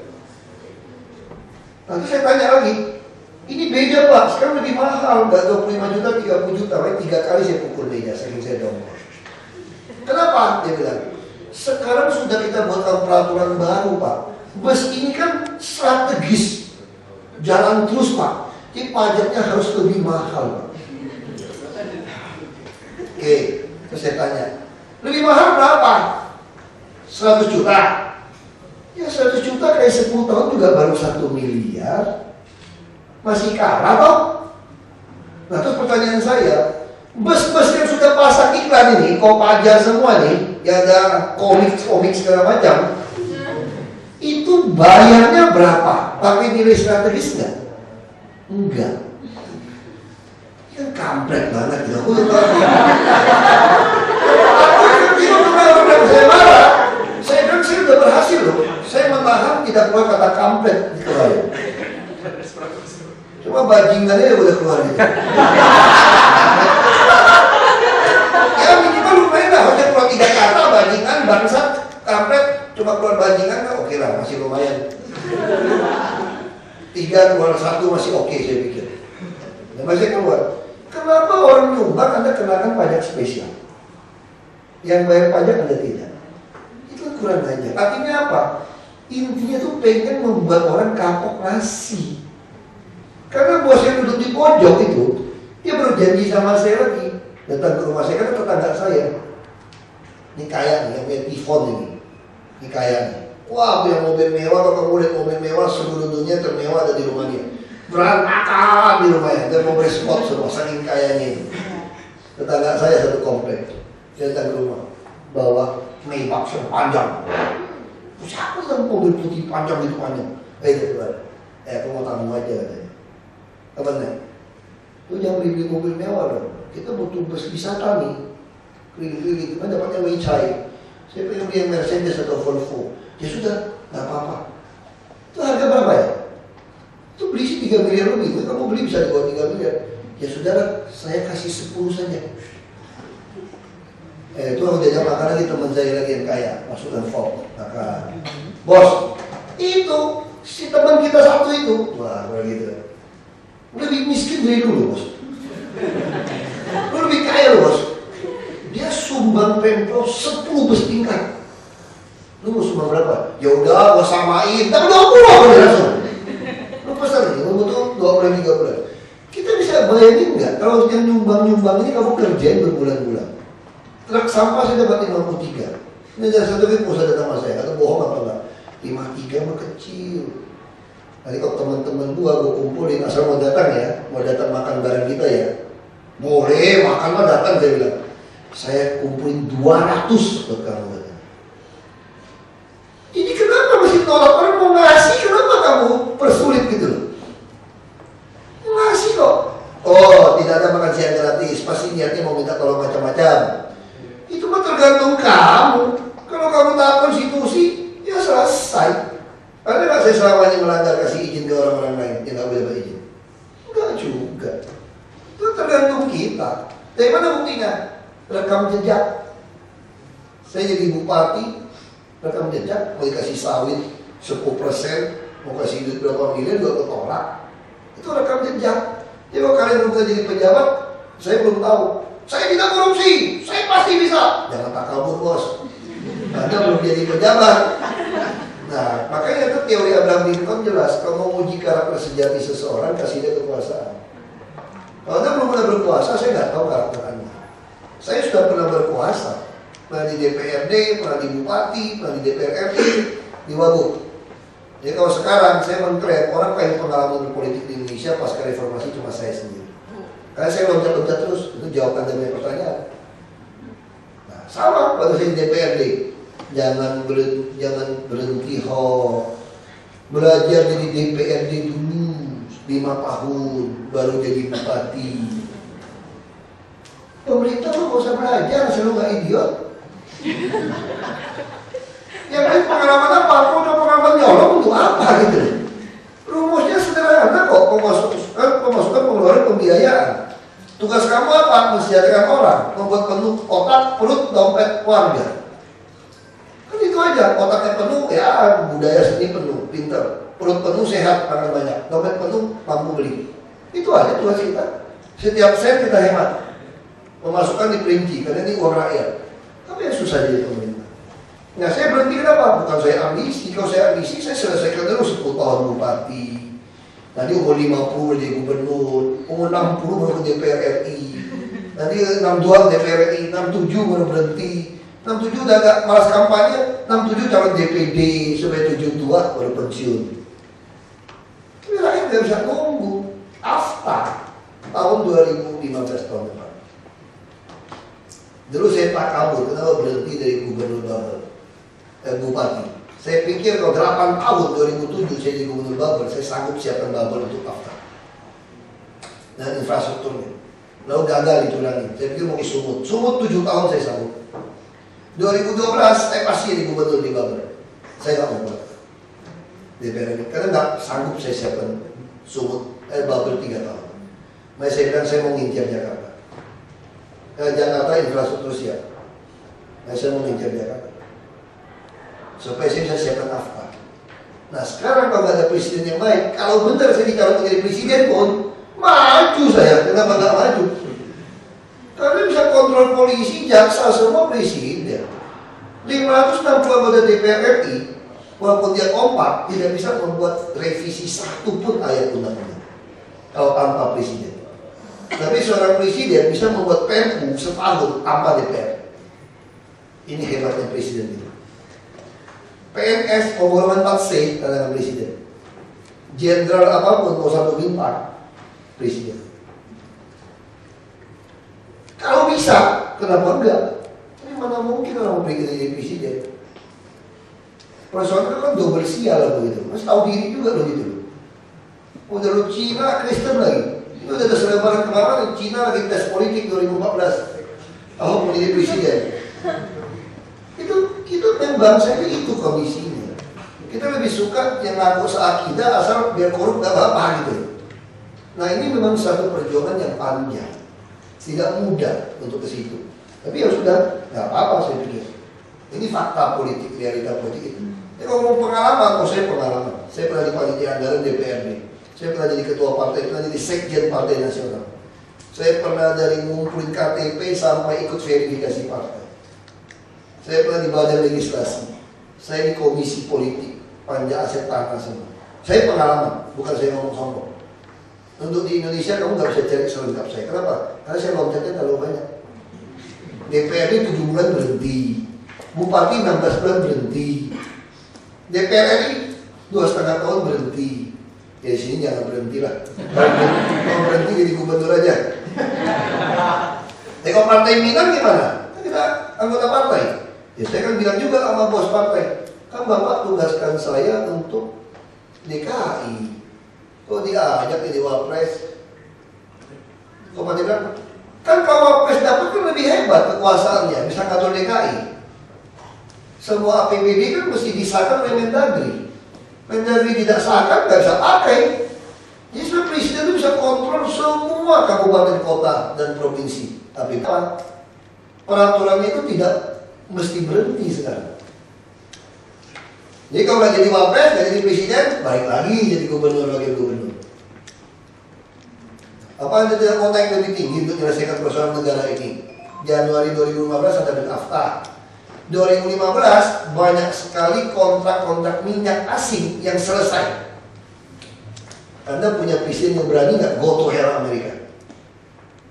Nanti saya tanya lagi, ini beda Pak, sekarang lebih mahal, nggak 25 juta, 30 juta, 3 kali saya pukul dia, saking saya dongkol. Kenapa? Dia bilang, sekarang sudah kita buatkan peraturan baru Pak. Bus ini kan strategis, jalan terus Pak, jadi pajaknya harus lebih mahal Pak. Oke, terus saya tanya, lebih mahal berapa? 100 juta. Ya 100 juta kayak 10 tahun juga baru 1 miliar. Masih kalah toh? Nah terus pertanyaan saya, bus-bus yang sudah pasang iklan ini, Kopaja semua nih, ya ada komik segala macam, itu bayarnya berapa? Pakai nilai strategis nggak? Enggak. Kan kampret banget gitu. Aku saya marah. Saya bilang saya udah berhasil loh. Saya menahan tidak keluar kata kampret di kepala. Cuma aja udah keluar gitu. Ya minimal lumayan lah, hanya keluar 3 kata, bajingan, bangsat, kampret, cuma keluar bajingan kan oke lah, masih lumayan. 3 keluar 1 masih oke saya pikir. Dan masih keluar. Kenapa orang nyumbang Anda kenakan pajak spesial? Yang bayar pajak Anda tidak. Itu kurang ajar. Artinya apa? Intinya tuh pengen membuat orang kapok nasi. Karena bos yang duduk di pojok itu, dia baru janji sama saya lagi. Datang ke rumah saya, kan tetangga saya. Ini kaya nih, yang punya Tifon ini. Ini kaya nih. Wah, punya mobil mewah, kalau kamu lihat mobil mewah, seluruh dunia termewah ada di rumahnya. Berantakan di rumahnya, dia mau berespot semua, saking kayanya ini. Tetangga saya satu komplek, dia datang ke rumah, bawa Maybach sepanjang. Siapa yang mobil putih panjang itu panjang? Itu keluar. Aku mau tamu aja katanya. Apa nih? Lu jangan beli mobil mewah dong. Kita butuh bus wisata nih. Keliling-keliling, kan dapatnya Weichai. Saya pengen beli yang Mercedes atau Volvo. Ya sudah, nggak apa-apa. Itu harga berapa ya? Itu beli sih 3 miliar lebih. Kamu beli bisa di bawah 3 miliar. Ya saudara, saya kasih 10 saja. Itu aku diajak makan lagi teman saya lagi yang kaya, masukkan Volvo. Maka, bos, itu si teman kita satu itu, wah begitu. Lebih miskin dari dulu bos. Lu lebih kaya loh bos. Dia sumbang Pemprov 10 bus tingkat. Lu mau sumbang berapa? Ya udah gua samain, tapi 20 apa dia langsung. Lu pesan ini, lu butuh 2 bulan 3 bulan. Kita bisa bayangin nggak kalau yang nyumbang ini kamu kerjain berbulan-bulan. Truk sampah saya dapat 53. Ini jangan satu kali mau saya datang sama saya, atau bohong apa enggak? 53 mah kecil. Nanti kalau teman-teman gua kumpulin asal mau datang ya, mau datang makan bareng kita ya. Boleh, makan mah datang saya bilang. Saya kumpulin 200 buat kamu katanya. Jadi kenapa masih tolak orang mau ngasih? Kenapa kamu persulit gitu loh? Ngasih kok. Oh, tidak ada makan siang gratis. Pasti niatnya mau minta tolong macam-macam. Itu mah tergantung kamu. Kalau kamu taat konstitusi, ya selesai. Ada nggak saya selamanya melanggar kasih izin ke orang-orang lain yang nggak boleh berizin? Enggak juga. Itu tergantung kita. Dari mana buktinya? Rekam jejak. Saya jadi bupati, rekam jejak, mau dikasih sawit 10%, mau kasih duit berapa miliar juga ketolak. Itu rekam jejak. Jadi kalau kalian belum jadi pejabat, saya belum tahu. Saya tidak korupsi, saya pasti bisa. Jangan tak kabur bos. Anda belum jadi pejabat. Nah, makanya itu teori Abraham Lincoln jelas. Kalau mau uji karakter sejati seseorang, kasih dia kekuasaan. Kalau Anda belum pernah berkuasa, saya nggak tahu karakter Anda. Saya sudah pernah berkuasa. Pernah di DPRD, pernah di Bupati, pernah di DPR RI, di Wagub. Jadi kalau sekarang saya mengklaim orang paling pengalaman berpolitik di Indonesia pasca reformasi cuma saya sendiri. Karena saya loncat-loncat terus, itu jawaban dari pertanyaan. Nah, sama pada saya di DPRD. Jangan berhenti belajar jadi DPRD dulu 5 tahun baru jadi bupati. Pemerintah mah gak usah belajar, selalu gak idiot. Yang lain pengalaman apa? Aku udah pengalaman nyolong untuk apa gitu. Rumusnya sederhana kok, pemasukan pengeluaran pembiayaan. Tugas kamu apa? Mensejahterakan orang, membuat penuh otak, perut, dompet warga. Kan itu aja, otaknya penuh, ya budaya seni penuh, pinter. Perut penuh, sehat, makan banyak. Dompet penuh, mampu beli. Itu aja tugas kita. Setiap sen kita hemat. Memasukkan diperinci, karena ini uang rakyat. Tapi yang susah jadi pemerintah. Nah saya berhenti kenapa? Bukan saya ambisi. Kalau saya ambisi, saya selesaikan dulu 10 tahun bupati. Nanti umur 50 jadi gubernur, umur 60 baru ke DPR RI. Nanti 62 DPR RI, 67 baru berhenti. 67 udah agak malas kampanye, 67 calon DPD, sampai 72 baru pensiun. Tapi rakyat nggak bisa nunggu. After tahun 2015 tahun depan. Dulu saya tak kabur, kenapa berhenti dari gubernur bupati. Saya pikir kalau 8 tahun 2007 saya jadi gubernur Babel, saya sanggup siapkan Babel untuk after. Dan infrastrukturnya. Lalu gagal dicurangi. Saya pikir mau Sumut. Sumut 7 tahun saya sanggup. 2012 saya pasti jadi gubernur di Babel. Saya nggak mau buat DPR ini karena nggak sanggup saya siapkan Sumut Babel 3 tahun. Makanya saya bilang saya mau ngincar Jakarta. Jakarta infrastruktur siap. Saya mau ngincar Jakarta. Supaya saya bisa siapkan AFTA. Nah sekarang kalau nggak ada presiden yang baik, kalau benar saya dicalon menjadi presiden pun, maju saya. Kenapa nggak maju? Karena bisa kontrol polisi, jaksa, semua presiden. 560 anggota DPR RI, walaupun dia kompak, tidak bisa membuat revisi satu pun ayat undang-undang kalau tanpa presiden. Tapi seorang presiden bisa membuat perpu setahun tanpa DPR. Ini hebatnya presiden itu. PNS pengumuman 4C tangan presiden. Jenderal apapun mau 1 bintang presiden. Kalau bisa, kenapa enggak? Tapi mana mungkin orang mau jadi presiden? Persoalannya kan double sial begitu. Mas tahu diri juga begitu. Udah lu Cina, Kristen lagi. Itu ada selebaran kemarin Cina lagi tes politik 2014. Ahok mau jadi presiden. Itu memang bangsa itu kondisinya. Kita lebih suka yang ngaku seakidah asal biar korup gak apa-apa gitu. Nah ini memang satu perjuangan yang panjang, tidak mudah untuk ke situ. Tapi ya sudah, gak apa-apa saya pikir. Ini fakta politik, realita politik itu. Kalau mau pengalaman, saya pengalaman. Saya pernah di panitia anggaran DPRD. Saya pernah jadi ketua partai, pernah jadi sekjen partai nasional. Saya pernah dari ngumpulin KTP sampai ikut verifikasi partai. Saya pernah di badan legislasi. Saya di komisi politik, panja aset tanah semua. Saya pengalaman, bukan saya ngomong sombong. Untuk di Indonesia kamu nggak bisa cari selengkap saya. Kenapa? Karena saya loncatnya terlalu banyak. DPRD 7 bulan berhenti, Bupati 16 bulan berhenti, DPR RI 2,5 tahun berhenti. Ya sini jangan berhenti lah. Kalau berhenti jadi gubernur aja. Kalau partai minang gimana? Kan kita anggota partai. Ya saya kan bilang juga sama bos partai, kan Bapak tugaskan saya untuk DKI. Kok diajak jadi wapres? Kok Pak bilang, kan kalau wapres dapat kan lebih hebat kekuasaannya, bisa ngatur DKI. Semua APBD kan mesti disahkan oleh Mendagri. Mendagri tidak sahkan, nggak bisa pakai. Jadi sebenarnya presiden itu bisa kontrol semua kabupaten kota dan provinsi. Tapi peraturannya itu tidak mesti berhenti sekarang. Jadi kalau nggak jadi wapres, nggak jadi presiden, balik lagi jadi gubernur, wakil gubernur. Apa Anda tidak mau naik lebih tinggi untuk menyelesaikan persoalan negara ini? Januari 2015 ada AFTA. 2015 banyak sekali kontrak-kontrak minyak asing yang selesai. Anda punya presiden yang berani nggak go to hell Amerika?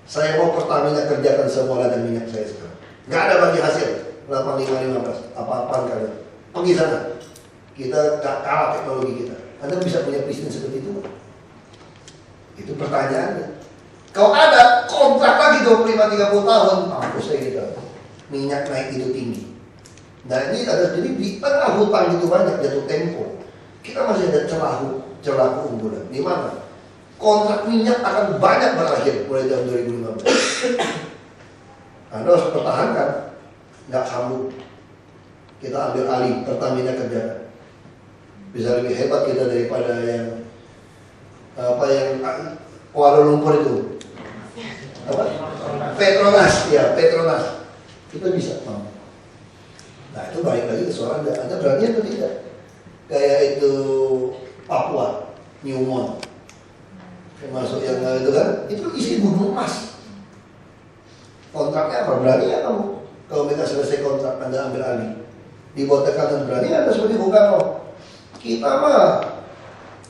Saya mau Pertamina kerjakan semua ladang minyak saya sekarang. Nggak ada bagi hasil. 85-15, apa-apaan kalian. Pergi sana. Kita gak kalah teknologi kita. Anda bisa punya presiden seperti itu? Itu pertanyaannya. Kalau ada kontrak lagi 25-30 tahun, mampus saya gitu. Minyak naik itu tinggi. Nah ini ada, jadi di tengah hutang itu banyak jatuh tempo. Kita masih ada celah keunggulan. Di mana? Kontrak minyak akan banyak berakhir mulai tahun 2015. Anda harus pertahankan. Nggak sambung. Kita ambil alih, Pertamina kerjakan. Bisa lebih hebat kita daripada yang Kuala Lumpur itu. Apa? Petronas, ya Petronas. Kita bisa. Nah itu balik lagi ke soal Anda berani atau tidak? Kayak itu Papua, Newmont, termasuk yang itu kan, itu isi gunung emas. Kontraknya apa? Berani ya kamu? Kalau mereka selesai kontrak, Anda ambil alih. Dibuat tekanan berani Anda seperti Bung. Kita mah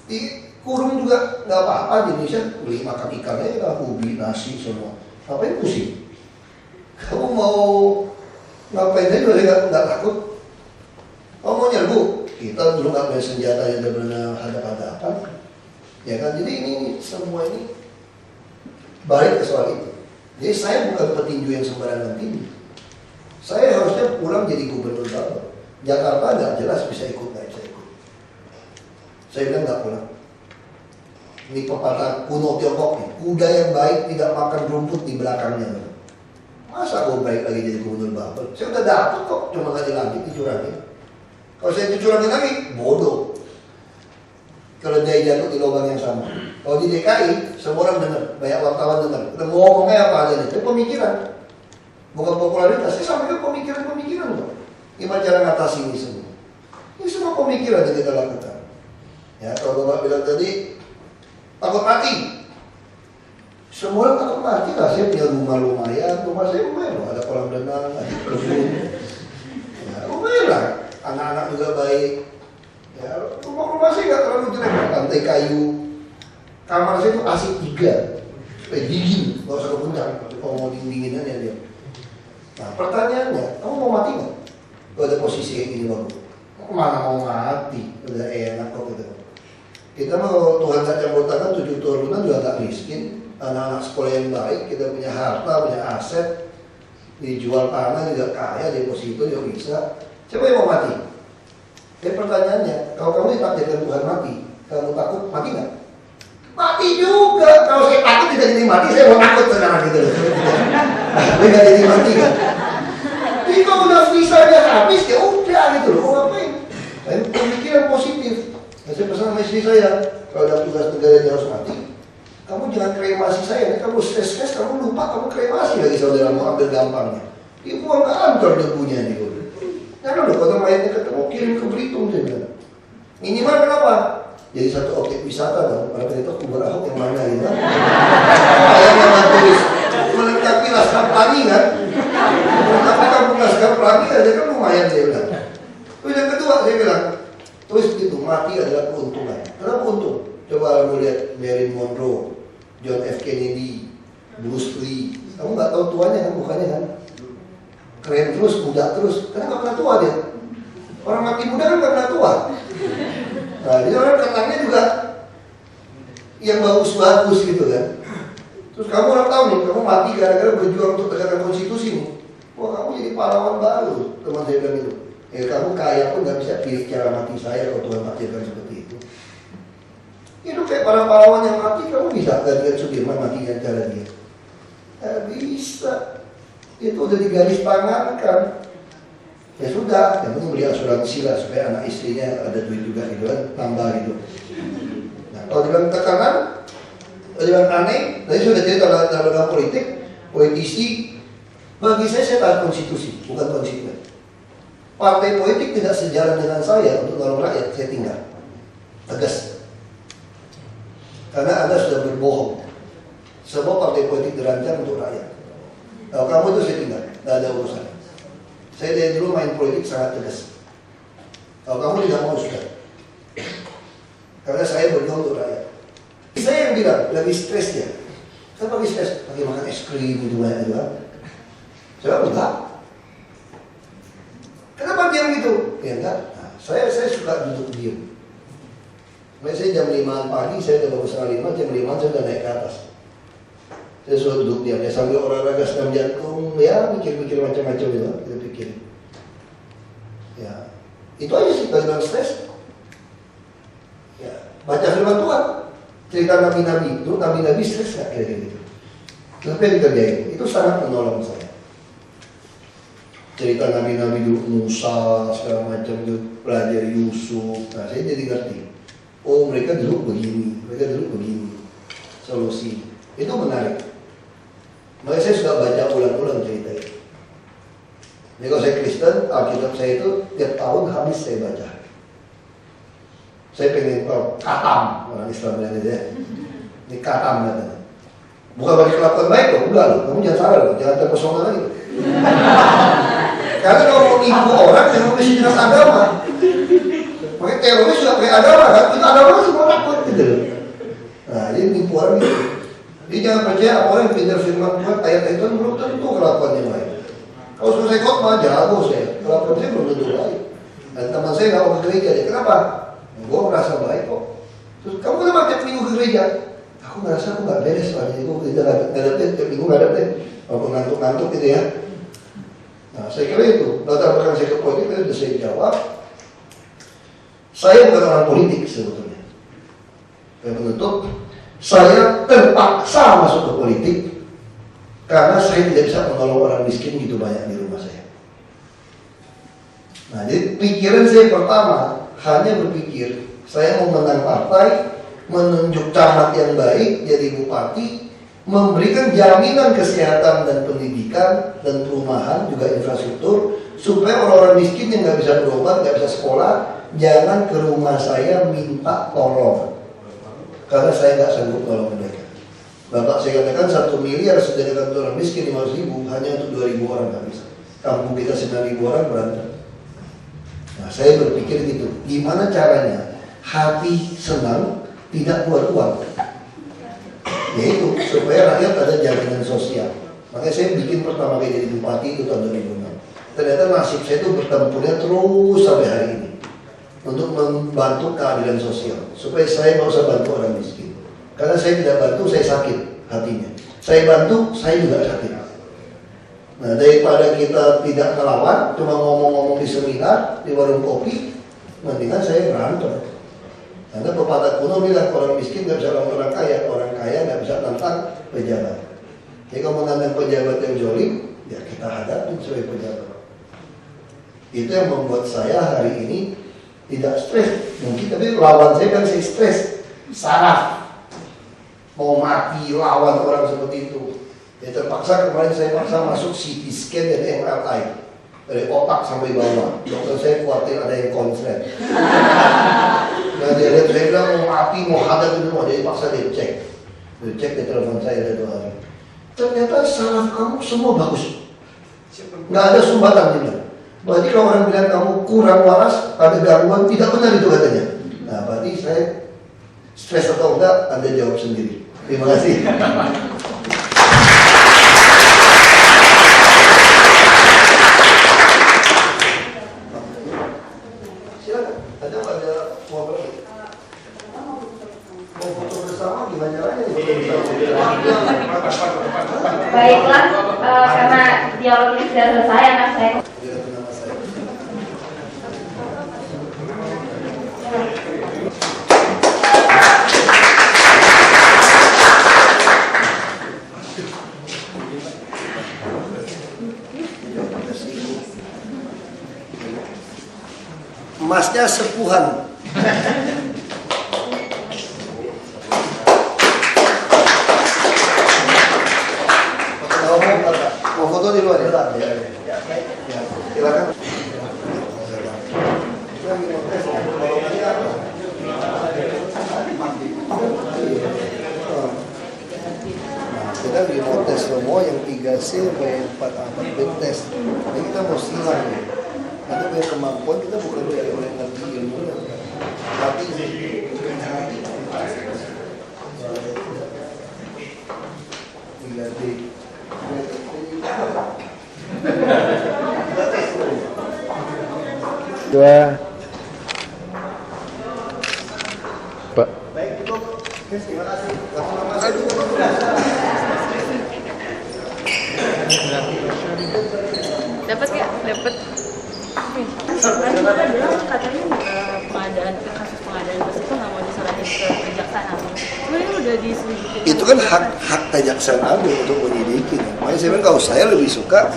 dikurung juga nggak apa-apa di Indonesia. Beli makan ikannya ya, ubi, nasi semua. Ngapain pusing? Kamu mau ngapain aja juga nggak takut? Kamu mau nyerbu? Kita dulu nggak punya senjata yang benar-benar hadap-hadapan. Ya kan? Jadi ini semua ini balik ke soal itu. Jadi saya bukan petinju yang sembarangan tinju. Saya harusnya pulang jadi gubernur Bogor. Jakarta nggak jelas bisa ikut, nggak bisa ikut. Saya bilang nggak pulang. Ini pepatah kuno Tiongkok nih. Kuda yang baik tidak makan rumput di belakangnya. Masa gue baik lagi jadi gubernur Bogor? Saya udah dapet kok, cuma nggak dilantik, dicurangin. Kalau saya dicurangin lagi, bodoh. Kalau dia jatuh di lubang yang sama. Kalau di DKI, semua orang dengar, banyak wartawan dengar. Kita ngomongnya apa adanya, itu pemikiran. Bukan popularitas, saya sampaikan pemikiran-pemikiran kok. Gimana cara ngatasi ini semua? Ini semua pemikiran yang kita lakukan. Ya, kalau Bapak bilang tadi, takut mati. Semua orang takut mati lah. Saya punya rumah lumayan, rumah saya lumayan loh. Ada kolam renang, ada kebun. Ya, lumayan lah. Anak-anak juga baik. Ya, rumah saya nggak terlalu jelek. Lantai kayu. Kamar saya itu AC 3. Supaya dingin, nggak usah kebencang. Kalau mau dingin-dinginan ya dia. Nah, pertanyaannya, kamu mau mati nggak? Kalau ada posisi kayak gini baru. Mana mau mati? Udah enak kok gitu. Kita mau Tuhan tak campur tangan, 7 turunan juga tak miskin. Anak-anak sekolah yang baik, kita punya harta, punya aset. Dijual tanah juga kaya, deposito juga bisa. Siapa yang mau mati? Pertanyaannya, kalau kamu ditakdirkan Tuhan mati, kamu takut mati nggak? Mati juga. Kalau saya takut tidak jadi mati, saya mau takut sekarang gitu loh. Tidak jadi mati kan? Jadi kalau udah visanya habis, ya udah gitu loh. Mau ngapain? Saya pemikiran positif. Saya pesan sama istri saya, kalau ada tugas negara yang harus mati, kamu jangan kremasi saya. Ini kamu stres, kamu lupa kamu kremasi lagi saudara, mau ambil gampangnya. Dibuang ke kantor debunya nih. Jangan loh, kalau mayatnya ketemu kirim ke Belitung saya bilang. Minimal kenapa? Jadi satu objek wisata dong. Pada itu kubur Ahok yang mana gitu kan? Kayak yang tulis melengkapi Laskar Pelangi kan? Melengkapi kampung Laskar Pelangi aja kan lumayan dia bilang. Terus yang kedua saya bilang, terus itu mati adalah keuntungan. Kenapa untung? Coba kamu lihat Marilyn Monroe, John F. Kennedy, Bruce Lee. Kamu nggak tahu tuanya kan mukanya kan? Keren terus, muda terus, karena nggak pernah tua dia. Orang mati muda kan nggak pernah tua. Nah, jadi orang katanya juga yang bagus-bagus gitu kan. Terus kamu orang tahu nih, kamu mati gara-gara berjuang untuk tegakkan konstitusi nih. Wah, kamu jadi pahlawan baru, teman saya bilang itu. Kamu kaya pun nggak bisa pilih cara mati saya kalau Tuhan takdirkan seperti itu. Itu kayak para pahlawan yang mati, kamu bisa gantian Sudirman mati dengan cara dia? Bisa. Itu udah digaris tangankan. Ya sudah, yang penting beli asuransi lah supaya anak istrinya ada duit juga gitu kan, tambah gitu. Nah, kalau dibilang tekanan, kalau dibilang aneh, tadi sudah cerita dalam politik, politisi, bagi saya taat konstitusi, bukan konstituen. Partai politik tidak sejalan dengan saya untuk nolong rakyat, saya tinggal. Tegas. Karena Anda sudah berbohong. Semua partai politik dirancang untuk rakyat. Kalau kamu itu saya tinggal, tidak ada urusan. Saya dari dulu main politik sangat tegas. Kalau kamu tidak mau sudah. Karena saya berjuang untuk rakyat. Saya yang bilang, lagi stres ya. Saya lagi stres, lagi makan es krim gitu banyak juga. Saya enggak. Kenapa diam gitu? Ya enggak. Nah, saya suka duduk diam. Saya jam 5 pagi, saya udah bangun setengah 5, jam 5 saya udah naik ke atas. Saya suruh duduk diam, ya sambil olahraga senam jantung, ya mikir-mikir macam-macam gitu, kita pikirin. Ya, itu aja sih kalau stres. Ya, baca firman Tuhan, cerita nabi-nabi itu, nabi-nabi stres nggak kira-kira gitu. Tapi yang dikerjain, itu sangat menolong saya. Cerita nabi-nabi dulu, Musa, segala macam itu, belajar Yusuf, nah saya jadi ngerti. Oh mereka dulu begini, solusi. Itu menarik. Makanya saya suka baca ulang-ulang cerita itu. Jadi kalau saya Kristen, Alkitab saya itu tiap tahun habis saya baca. Saya pengen katam, orang Islam bilang gitu ya. Ini katam katanya. Bukan bagi kelakuan baik loh, enggak loh. Kamu jangan salah loh, jangan terpesona lagi. Karena kalau mau nipu orang, jangan mesti jelas agama. Makanya teroris juga pakai agama kan, itu agama semua takut gitu loh. Nah, jadi nipu orang gitu. Jadi jangan percaya apa orang yang pintar firman Tuhan, ayat-ayat Tuhan belum tentu kelakuannya baik. Kalau selesai khotbah jago saya, kelakuan saya belum tentu baik. Dan teman saya nggak mau ke gereja, dia kenapa? Gue merasa baik kok. Terus kamu kenapa tiap minggu ke gereja? Aku ngerasa aku nggak beres soalnya, gue kerja nggak ada tiap minggu nggak ada walaupun ngantuk-ngantuk gitu ya. Nah, saya kira itu. Latar belakang saya ke politik itu sudah saya jawab. Saya bukan orang politik sebetulnya. Saya menutup. Saya terpaksa masuk ke politik karena saya tidak bisa menolong orang miskin gitu banyak di rumah saya. Nah, jadi pikiran saya pertama hanya berpikir saya mau menang partai menunjuk camat yang baik jadi bupati, memberikan jaminan kesehatan dan pendidikan dan perumahan juga infrastruktur supaya orang-orang miskin yang nggak bisa berobat, nggak bisa sekolah jangan ke rumah saya minta tolong karena saya nggak sanggup tolong mereka. Bapak saya katakan 1 miliar sudah dikatakan orang miskin 500.000 hanya untuk 2.000 orang nggak bisa. Kampung kita 9.000 orang berantem. Nah saya berpikir gitu, gimana caranya hati senang tidak keluar uang, yaitu supaya rakyat ada jaminan sosial. Makanya saya bikin pertama kali jadi bupati itu tahun 2006. Ternyata nasib saya itu bertempurnya terus sampai hari ini untuk membantu keadilan sosial supaya saya nggak usah bantu orang miskin. Karena saya tidak bantu, saya sakit hatinya. Saya bantu, saya juga sakit. Nah, daripada kita tidak melawan, cuma ngomong-ngomong di seminar, di warung kopi, mendingan saya berantem. Karena pepatah kuno bilang orang miskin nggak bisa lawan orang kaya nggak bisa tantang pejabat. Jadi kalau menantang pejabat yang jolim, ya kita hadapi sebagai pejabat. Itu yang membuat saya hari ini tidak stres. Mungkin tapi lawan saya kan saya stres, saraf. Mau mati lawan orang seperti itu. Ya terpaksa kemarin saya paksa masuk CT scan dan MRI dari otak sampai bawah. Dokter saya khawatir ada yang konslet. Nah dia lihat saya bilang mau mati mau hadap itu mau jadi paksa dia cek. Dia cek di telepon saya ada 2 hari. Ternyata saraf kamu semua bagus. Nggak ada sumbatan dia bilang. Berarti kalau orang bilang kamu kurang waras, ada gangguan, tidak benar itu katanya. Nah berarti saya stres atau enggak, Anda jawab sendiri. Terima kasih. Silakan. Ada mau berapa? Mau foto bersama gimana caranya? Baiklah, karena dialog ini sudah selesai, akan saya Masnya sepuhan. Mau foto di luar ya? Silakan. Kita lagi mau tes semua yang 3C sampai 4A bed test. Jadi kita mau silang nih. Kita punya kemampuan, kita bukan dari oleh energi ilmunya, tapi Dua. Pak. baik itu. Terima kasih. Dapat nggak? Dapat. Tadi Bapak bilang katanya pengadaan kasus pengadaan bus itu nggak mau diserahin ke Kejaksaan Agung. Sebenarnya udah diselidiki. Itu kan hak Kejaksaan Agung untuk menyelidiki. Makanya saya bilang kalau saya lebih suka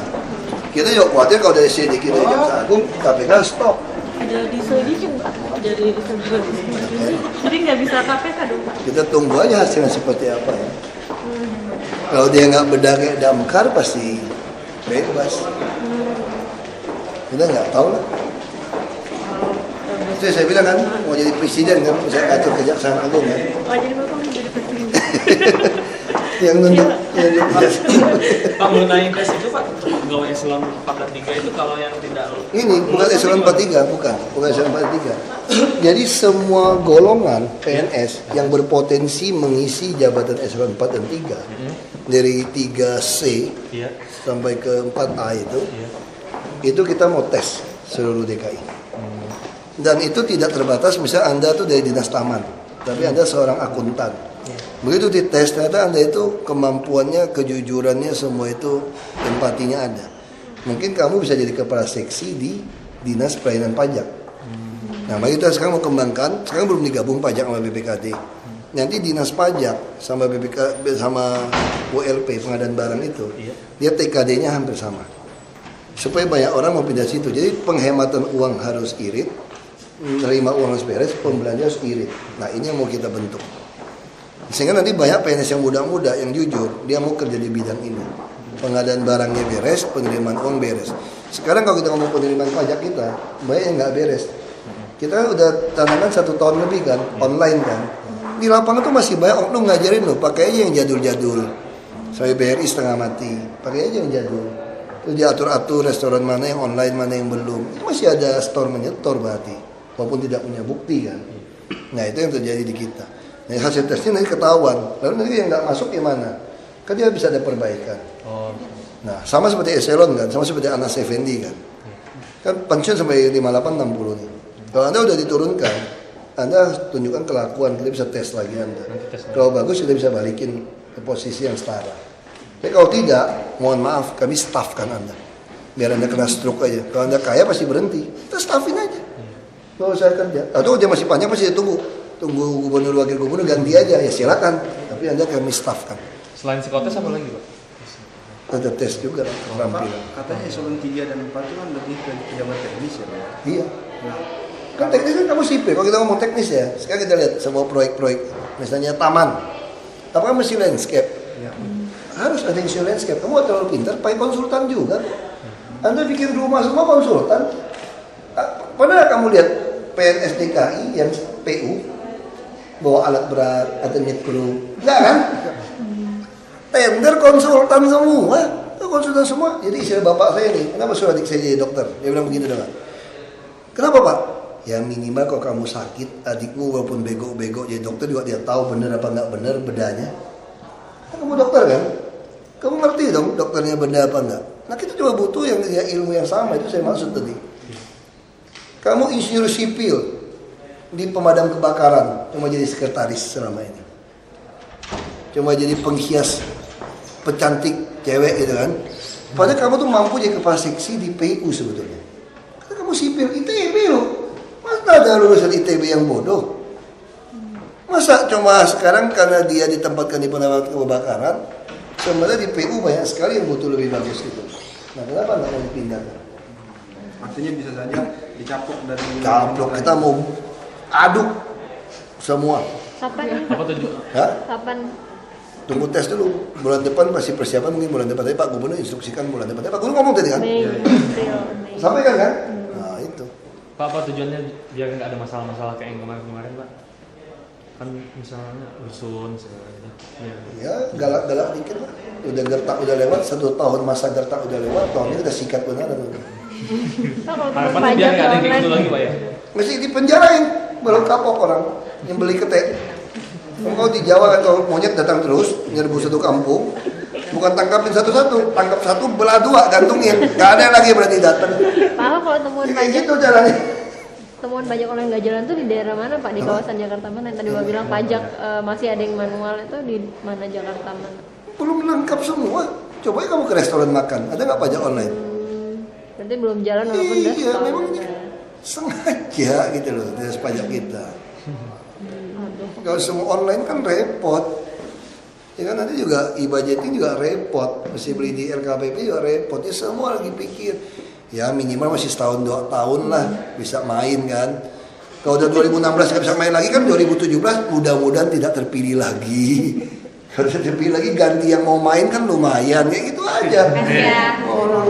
kita juga khawatir kalau dari selidiki dari Kejaksaan Agung KPK stop. Udah diselidikin Pak dari jadi nggak bisa KPK dong Pak. Kita tunggu aja hasilnya seperti apa ya. Kalau dia nggak bedah kayak Damkar pasti bebas. Kita nggak tahu lah. Itu saya bilang kan mau jadi presiden kan, saya atur Kejaksaan Agung kan. Oh jadi Bapak mau jadi presiden. Yang nunjuk Pak mengenai tes itu Pak, pegawai eselon 43 itu kalau yang tidak ini bukan eselon 43, bukan eselon 43. Jadi semua golongan PNS yang berpotensi mengisi jabatan eselon 4 dan 3 dari 3C sampai ke 4A itu kita mau tes seluruh DKI. Dan itu tidak terbatas, misalnya Anda tuh dari dinas taman, tapi Anda seorang akuntan. Begitu dites, ternyata Anda itu kemampuannya, kejujurannya, semua itu empatinya ada. Mungkin kamu bisa jadi kepala seksi di Dinas Pelayanan Pajak. Nah, mari kita sekarang mau kembangkan, sekarang belum digabung pajak sama BPKD. Nanti Dinas Pajak sama BPK sama WLP, pengadaan barang itu, dia TKD-nya hampir sama. Supaya banyak orang mau pindah situ. Jadi penghematan uang harus irit, menerima uang harus beres, pembelanjaan harus irit. Nah, ini yang mau kita bentuk. Sehingga nanti banyak PNS yang muda-muda yang jujur, dia mau kerja di bidang ini. Pengadaan barangnya beres, penerimaan uang beres. Sekarang kalau kita ngomong penerimaan pajak kita, banyak yang nggak beres. Kita udah tanamkan 1 tahun lebih kan, online kan. Di lapangan tuh masih banyak oknum ngajarin loh, pakai aja yang jadul-jadul. Saya BRI setengah mati, pakai aja yang jadul. Terus diatur-atur restoran mana yang online, mana yang belum. Itu masih ada store menyetor berarti, walaupun tidak punya bukti kan. Nah itu yang terjadi di kita. Nah hasil tesnya nanti ketahuan, lalu nanti yang nggak masuk gimana? Kan dia bisa ada perbaikan. Nah sama seperti Eselon kan, sama seperti Anas Effendi kan. Kan pensiun sampai 58-60 nih. Kalau Anda udah diturunkan, Anda tunjukkan kelakuan, kita bisa tes lagi Anda. Kalau bagus kita bisa balikin ke posisi yang setara. Tapi kalau tidak, mohon maaf, kami staffkan Anda. Biar Anda kena stroke aja. Kalau Anda kaya pasti berhenti, kita staffin aja. Kalau saya kerja, atau dia masih panjang pasti tunggu gubernur wakil gubernur ganti aja ya silakan. Tapi Anda kami staffkan. Selain psikotes apa lagi Pak? Ada tes juga keterampilan. Katanya eselon 3 dan 4 itu kan lebih ke pejabat teknis ya Pak? Iya. Kan teknis kan kamu sipil. Kalau kita ngomong teknis ya, sekarang kita lihat sebuah proyek-proyek, misalnya taman, apakah mesti landscape? Ya. Harus ada yang mesti landscape. Kamu terlalu pintar, pakai konsultan juga. Anda bikin rumah semua konsultan. Pernah kamu lihat PNS DKI yang PU bawa alat berat atau nyet kru? Enggak kan? Tender konsultan semua, konsultan semua. Jadi istilah bapak saya nih, kenapa suruh adik saya jadi dokter? Dia bilang begini dong. Kenapa Pak? Ya minimal kalau kamu sakit, adikmu walaupun bego-bego jadi dokter juga dia tahu benar apa nggak benar bedanya. Kan kamu dokter kan? Kamu ngerti dong dokternya benda apa enggak? Nah kita juga butuh yang ya, ilmu yang sama, itu saya maksud tadi. Kamu insinyur sipil di pemadam kebakaran, cuma jadi sekretaris selama ini. Cuma jadi penghias pecantik cewek gitu kan. Padahal kamu tuh mampu jadi kepala seksi di PU sebetulnya. Karena kamu sipil ITB loh. Masa ada lulusan ITB yang bodoh? Masa cuma sekarang karena dia ditempatkan di pemadam kebakaran, sebenarnya di PU banyak sekali yang butuh lebih bagus gitu. Nah kenapa nggak mau dipindahkan? Artinya bisa saja dicaplok dari... Caplok, kita mau aduk semua. Kapan? Apa tujuh? Hah? Kapan? Tunggu tes dulu. Bulan depan pasti persiapan mungkin bulan depan. Tapi Pak Gubernur instruksikan bulan depan. Pak Gubernur ngomong tadi kan? Mei, April, Mei. Sampaikan kan? Nah itu. Pak, apa tujuannya biar nggak ada masalah-masalah kayak yang kemarin-kemarin Pak? Kan misalnya rusun sebenarnya. Ya galak-galak dikit lah. Udah gertak udah lewat, 1 tahun masa gertak udah lewat, tahun ini udah sikat benar. Pak, kalau teman Harapannya biar pajak nggak ada yang kayak online, gitu lagi Pak ya? Mesti dipenjarain, belum kapok orang yang beli ketek. Kalau di Jawa kan kalau monyet datang terus nyerbu satu kampung, bukan tangkapin satu-satu, tangkap satu belah 2 gantungnya, nggak ada lagi berarti datang. Pak, kalau temuan Kayak pajak, gitu caranya. temuan pajak online nggak jalan tuh di daerah mana Pak? Di kawasan Jakarta mana? Yang tadi Bapak bilang pajak masih ada yang manual, itu di mana Jakarta mana? Belum lengkap semua. Coba kamu ke restoran makan, ada nggak pajak online? Berarti belum jalan walaupun udah Iya, setahun. memang sengaja gitu loh, dari pajak kita. Kalau semua online kan repot. Ya kan nanti juga e-budgeting juga repot, mesti beli di LKPP juga repot. Ya semua lagi pikir, ya minimal masih setahun 2 tahun lah bisa main kan. Kalau udah 2016 nggak bisa main lagi kan 2017 mudah-mudahan tidak terpilih lagi. Kalau terpilih lagi ganti yang mau main kan lumayan, kayak gitu aja. Ya. Oh,